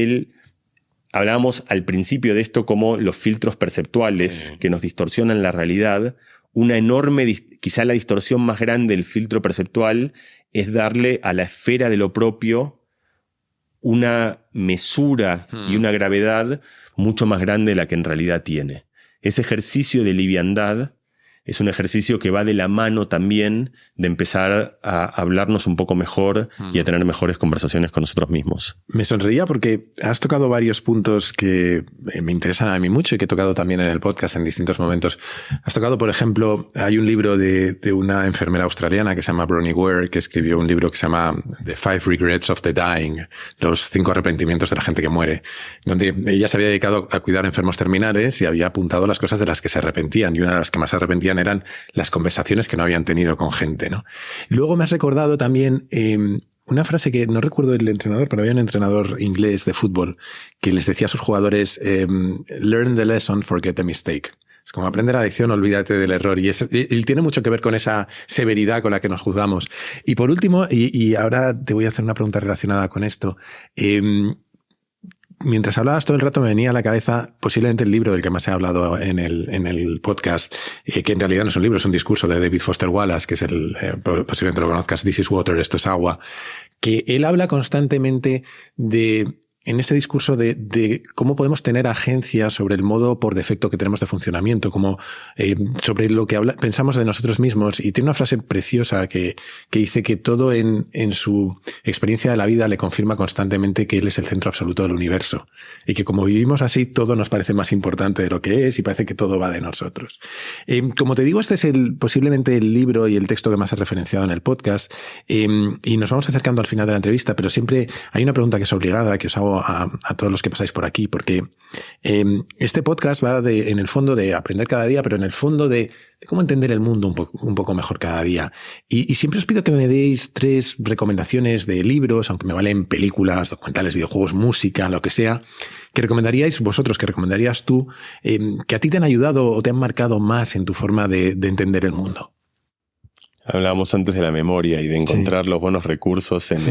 hablábamos al principio de esto como los filtros perceptuales que nos distorsionan la realidad. Una enorme, quizá la distorsión más grande del filtro perceptual es darle a la esfera de lo propio una mesura y una gravedad mucho más grande de la que en realidad tiene. Ese ejercicio de liviandad es un ejercicio que va de la mano también de empezar a hablarnos un poco mejor y a tener mejores conversaciones con nosotros mismos. Me sonreía porque has tocado varios puntos que me interesan a mí mucho y que he tocado también en el podcast en distintos momentos. Has tocado, por ejemplo, hay un libro de una enfermera australiana que se llama Bronnie Ware, que escribió un libro que se llama The 5 Regrets of the Dying, los 5 arrepentimientos de la gente que muere, donde ella se había dedicado a cuidar enfermos terminales y había apuntado las cosas de las que se arrepentían, y una de las que más se arrepentían eran las conversaciones que no habían tenido con gente, ¿no? Luego me has recordado también una frase que no recuerdo el entrenador, pero había un entrenador inglés de fútbol que les decía a sus jugadores, learn the lesson, forget the mistake. Es como aprender la lección, olvídate del error. Y tiene mucho que ver con esa severidad con la que nos juzgamos. Y por último, y ahora te voy a hacer una pregunta relacionada con esto, mientras hablabas todo el rato me venía a la cabeza posiblemente el libro del que más he hablado en el podcast, que en realidad no es un libro, es un discurso de David Foster Wallace, que es posiblemente lo conozcas, This is Water, esto es agua, que él habla constantemente en ese discurso de cómo podemos tener agencia sobre el modo por defecto que tenemos de funcionamiento, como sobre lo que pensamos de nosotros mismos. Y tiene una frase preciosa que dice que todo en su experiencia de la vida le confirma constantemente que él es el centro absoluto del universo. Y que como vivimos así, todo nos parece más importante de lo que es y parece que todo va de nosotros. Como te digo, este es posiblemente el libro y el texto que más he referenciado en el podcast. Y nos vamos acercando al final de la entrevista, pero siempre hay una pregunta que es obligada, que os hago a todos los que pasáis por aquí, porque este podcast va en el fondo de aprender cada día, pero en el fondo de cómo entender el mundo un poco mejor cada día. Y siempre os pido que me deis 3 recomendaciones de libros, aunque me valen películas, documentales, videojuegos, música, lo que sea, que recomendaríais vosotros, que recomendarías tú, que a ti te han ayudado o te han marcado más en tu forma de entender el mundo. Hablábamos antes de la memoria y de encontrar los buenos recursos en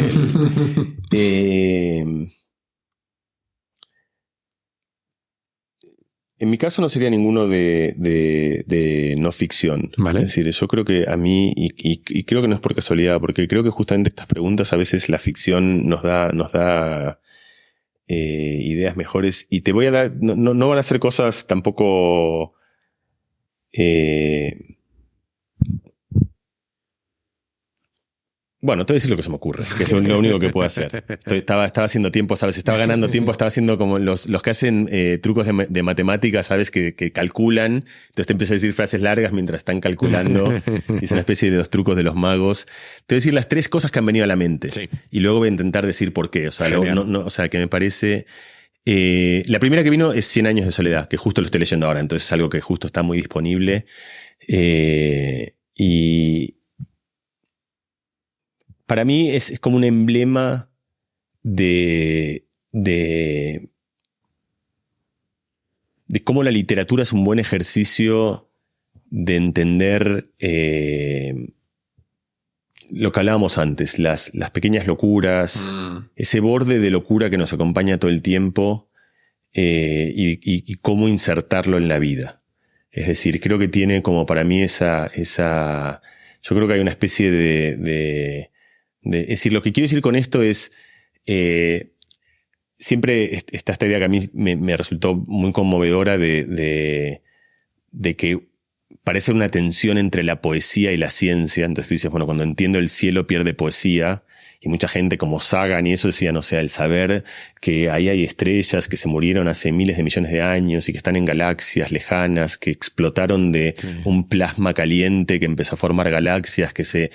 él. En mi caso no sería ninguno de no ficción. Vale. Es decir, yo creo que a mí, y creo que no es por casualidad, porque creo que justamente estas preguntas a veces la ficción nos da ideas mejores. Y te voy a dar, no van a ser cosas tampoco bueno, te voy a decir lo que se me ocurre, que es lo único que puedo hacer. Estaba haciendo tiempo, ¿sabes? Estaba ganando tiempo, estaba haciendo como los que hacen trucos de matemáticas, ¿sabes? Que calculan. Entonces te empiezo a decir frases largas mientras están calculando. Es una especie de los trucos de los magos. Te voy a decir las 3 cosas que han venido a la mente. Sí. Y luego voy a intentar decir por qué. O sea, o sea, que me parece... La primera que vino es 100 años de soledad, que justo lo estoy leyendo ahora, entonces es algo que justo está muy disponible. Y para mí es como un emblema de cómo la literatura es un buen ejercicio de entender lo que hablábamos antes, las pequeñas locuras, ese borde de locura que nos acompaña todo el tiempo y cómo insertarlo en la vida. Es decir, creo que tiene como para mí esa yo creo que hay una especie es decir, lo que quiero decir con esto es siempre está esta idea que a mí me resultó muy conmovedora de que parece una tensión entre la poesía y la ciencia. Entonces tú dices, bueno, cuando entiendo el cielo pierde poesía. Y mucha gente como Sagan y eso decían, o sea, el saber que ahí hay estrellas que se murieron hace miles de millones de años y que están en galaxias lejanas, que explotaron de un plasma caliente que empezó a formar galaxias, que se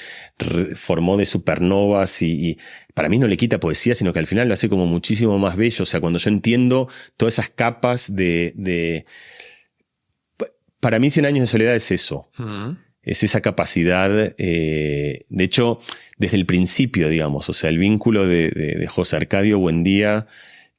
formó de supernovas y para mí no le quita poesía, sino que al final lo hace como muchísimo más bello. O sea, cuando yo entiendo todas esas capas para mí 100 años de soledad es eso. Es esa capacidad, de hecho, desde el principio, digamos, o sea, el vínculo de José Arcadio Buendía,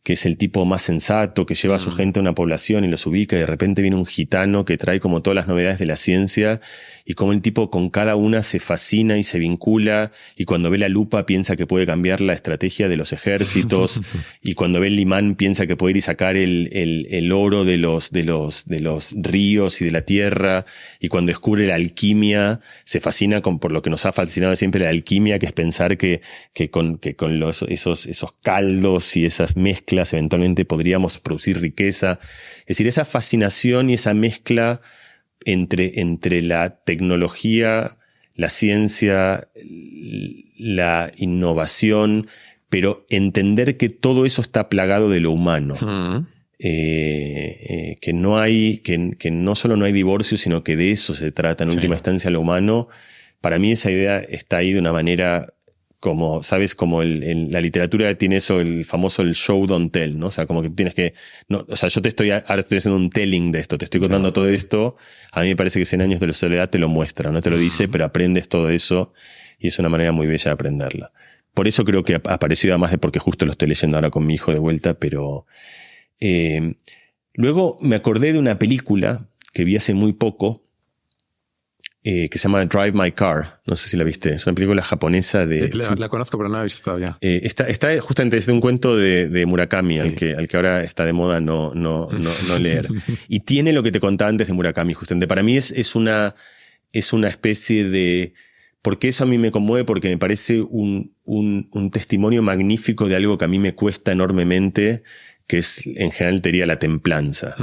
que es el tipo más sensato, que lleva a su gente a una población y los ubica, y de repente viene un gitano que trae como todas las novedades de la ciencia, y como el tipo con cada una se fascina y se vincula, y cuando ve la lupa piensa que puede cambiar la estrategia de los ejércitos, y cuando ve el imán piensa que puede ir y sacar el oro de los ríos y de la tierra, y cuando descubre la alquimia se fascina por lo que nos ha fascinado siempre la alquimia, que es pensar que con esos caldos y esas mezclas eventualmente podríamos producir riqueza. Es decir, esa fascinación y esa mezcla entre la tecnología, la ciencia, la innovación, pero entender que todo eso está plagado de lo humano. Que no solo no hay divorcio, sino que de eso se trata en última instancia lo humano. Para mí esa idea está ahí de una manera como, ¿sabes? Como la literatura tiene eso, el famoso el show don't tell, ¿no? O sea, como que tienes que, no, o sea, yo ahora estoy haciendo un telling de esto, te estoy contando todo esto. A mí me parece que 100 años de la soledad te lo muestra, no te lo dice, pero aprendes todo eso y es una manera muy bella de aprenderla. Por eso creo que apareció, además de porque justo lo estoy leyendo ahora con mi hijo de vuelta, pero luego me acordé de una película que vi hace muy poco, que se llama Drive My Car. No sé si la viste. Es una película japonesa de... La conozco, pero no la he visto todavía. Está justamente desde un cuento de Murakami, al que ahora está de moda no leer. Y tiene lo que te contaba antes de Murakami, justamente. Para mí es una especie de... Porque eso a mí me conmueve, porque me parece un testimonio magnífico de algo que a mí me cuesta enormemente, que es, en general, te diría la templanza.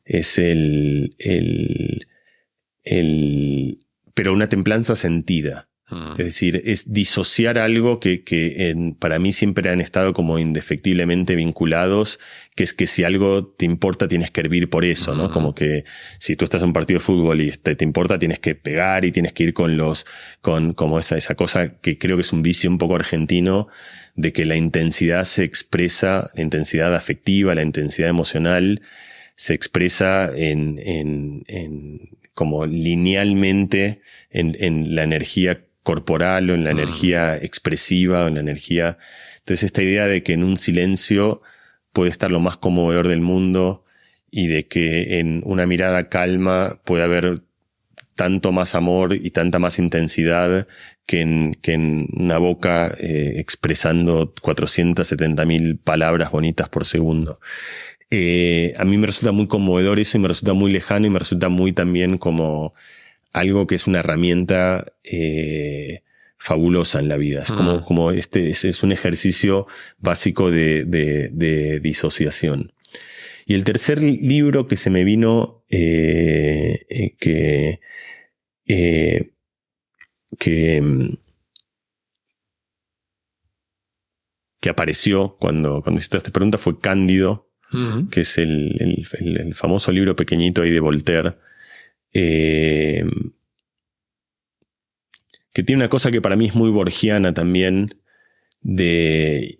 Es pero una templanza sentida. Es decir, es disociar algo que para mí siempre han estado como indefectiblemente vinculados, que es que si algo te importa tienes que hervir por eso, ¿no? Como que si tú estás en un partido de fútbol y te importa tienes que pegar y tienes que ir con como esa cosa que creo que es un vicio un poco argentino, de que la intensidad se expresa, la intensidad afectiva, la intensidad emocional, se expresa como linealmente en la energía corporal o en la energía expresiva o en la energía... Entonces esta idea de que en un silencio puede estar lo más conmovedor del mundo y de que en una mirada calma puede haber tanto más amor y tanta más intensidad que en una boca expresando 470.000 palabras bonitas por segundo. A mí me resulta muy conmovedor eso y me resulta muy lejano y me resulta muy también como algo que es una herramienta fabulosa en la vida. Es como es un ejercicio básico de disociación. Y el tercer libro que se me vino que apareció cuando hiciste esta pregunta fue Cándido, que es el famoso libro pequeñito ahí de Voltaire, que tiene una cosa que para mí es muy borgiana también, de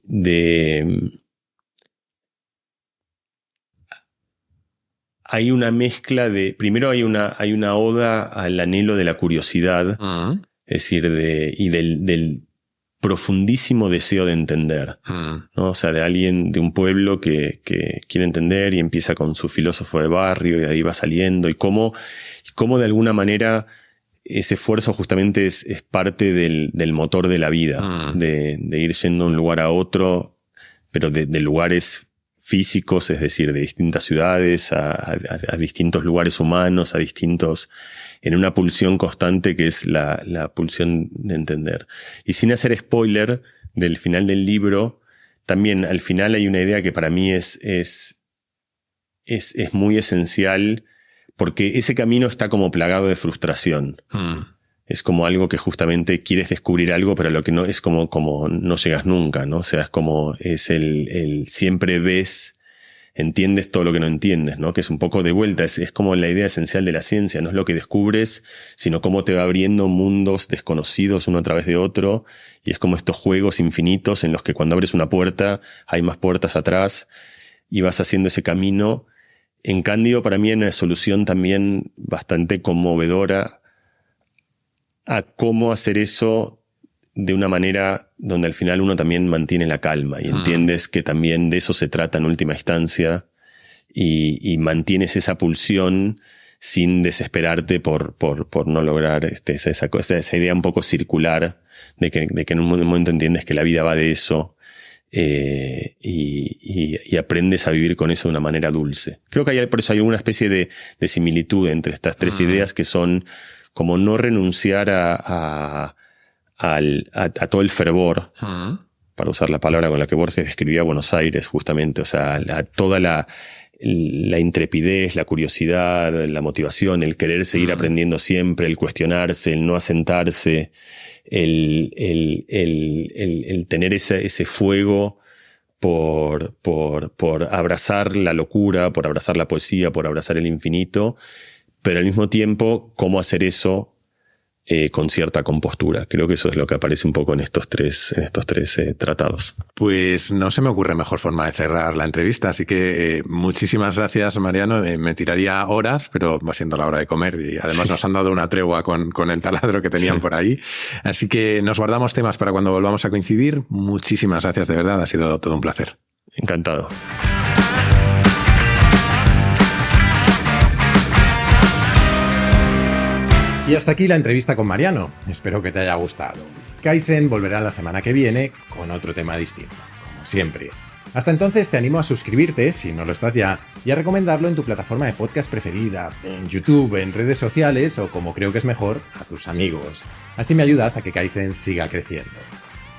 hay una mezcla de... Primero hay una oda al anhelo de la curiosidad, es decir, del profundísimo deseo de entender, ¿no? O sea, de alguien, de un pueblo que quiere entender y empieza con su filósofo de barrio y ahí va saliendo, y cómo de alguna manera ese esfuerzo justamente es parte del motor de la vida, de ir yendo de un lugar a otro, pero de lugares físicos, es decir, de distintas ciudades a distintos lugares humanos, en una pulsión constante que es la pulsión de entender. Y sin hacer spoiler del final del libro, también al final hay una idea que para mí es muy esencial, porque ese camino está como plagado de frustración. Es como algo que justamente quieres descubrir algo, pero lo que no es como no llegas nunca, ¿no? O sea, es el siempre entiendes todo lo que no entiendes, ¿no? Que es un poco de vuelta, es como la idea esencial de la ciencia, no es lo que descubres, sino cómo te va abriendo mundos desconocidos uno a través de otro, y es como estos juegos infinitos en los que cuando abres una puerta hay más puertas atrás, y vas haciendo ese camino. En Cándido para mí hay una solución también bastante conmovedora a cómo hacer eso de una manera donde al final uno también mantiene la calma y entiendes que también de eso se trata en última instancia, y mantienes esa pulsión sin desesperarte por no lograr esa idea un poco circular de que en un momento entiendes que la vida va de eso, y aprendes a vivir con eso de una manera dulce. Creo que por eso hay alguna especie de similitud entre estas tres ideas, que son como no renunciar a todo el fervor, para usar la palabra con la que Borges describía Buenos Aires justamente, o sea, a toda la intrepidez, la curiosidad, la motivación, el querer seguir aprendiendo siempre, el cuestionarse, el no asentarse, el tener ese fuego por abrazar la locura, por abrazar la poesía, por abrazar el infinito, pero al mismo tiempo, cómo hacer eso con cierta compostura. Creo que eso es lo que aparece un poco en estos tres tratados. Pues no se me ocurre mejor forma de cerrar la entrevista, así que muchísimas gracias, Mariano. Me tiraría horas, pero va siendo la hora de comer, y además nos han dado una tregua con el taladro que tenían por ahí. Así que nos guardamos temas para cuando volvamos a coincidir. Muchísimas gracias, de verdad, ha sido todo un placer. Encantado. Y hasta aquí la entrevista con Mariano. Espero que te haya gustado. Kaizen volverá la semana que viene con otro tema distinto, como siempre. Hasta entonces te animo a suscribirte, si no lo estás ya, y a recomendarlo en tu plataforma de podcast preferida, en YouTube, en redes sociales o, como creo que es mejor, a tus amigos. Así me ayudas a que Kaizen siga creciendo.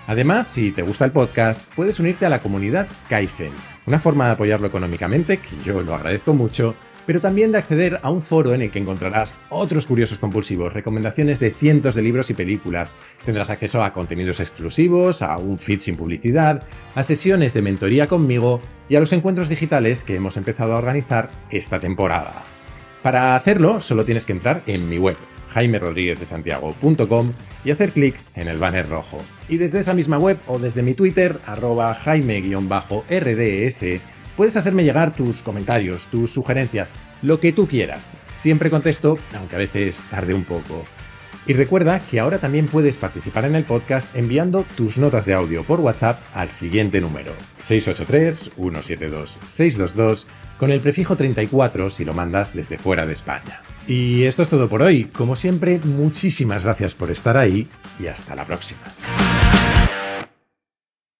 Además, si te gusta el podcast, puedes unirte a la comunidad Kaizen, una forma de apoyarlo económicamente, que yo lo agradezco mucho, pero también de acceder a un foro en el que encontrarás otros curiosos compulsivos, recomendaciones de cientos de libros y películas. Tendrás acceso a contenidos exclusivos, a un feed sin publicidad, a sesiones de mentoría conmigo y a los encuentros digitales que hemos empezado a organizar esta temporada. Para hacerlo, solo tienes que entrar en mi web, jaimerodriguezdesantiago.com, y hacer clic en el banner rojo. Y desde esa misma web o desde mi Twitter, @jaime_rds, puedes hacerme llegar tus comentarios, tus sugerencias, lo que tú quieras. Siempre contesto, aunque a veces tarde un poco. Y recuerda que ahora también puedes participar en el podcast enviando tus notas de audio por WhatsApp al siguiente número: 683-172-622, con el prefijo 34 si lo mandas desde fuera de España. Y esto es todo por hoy. Como siempre, muchísimas gracias por estar ahí y hasta la próxima.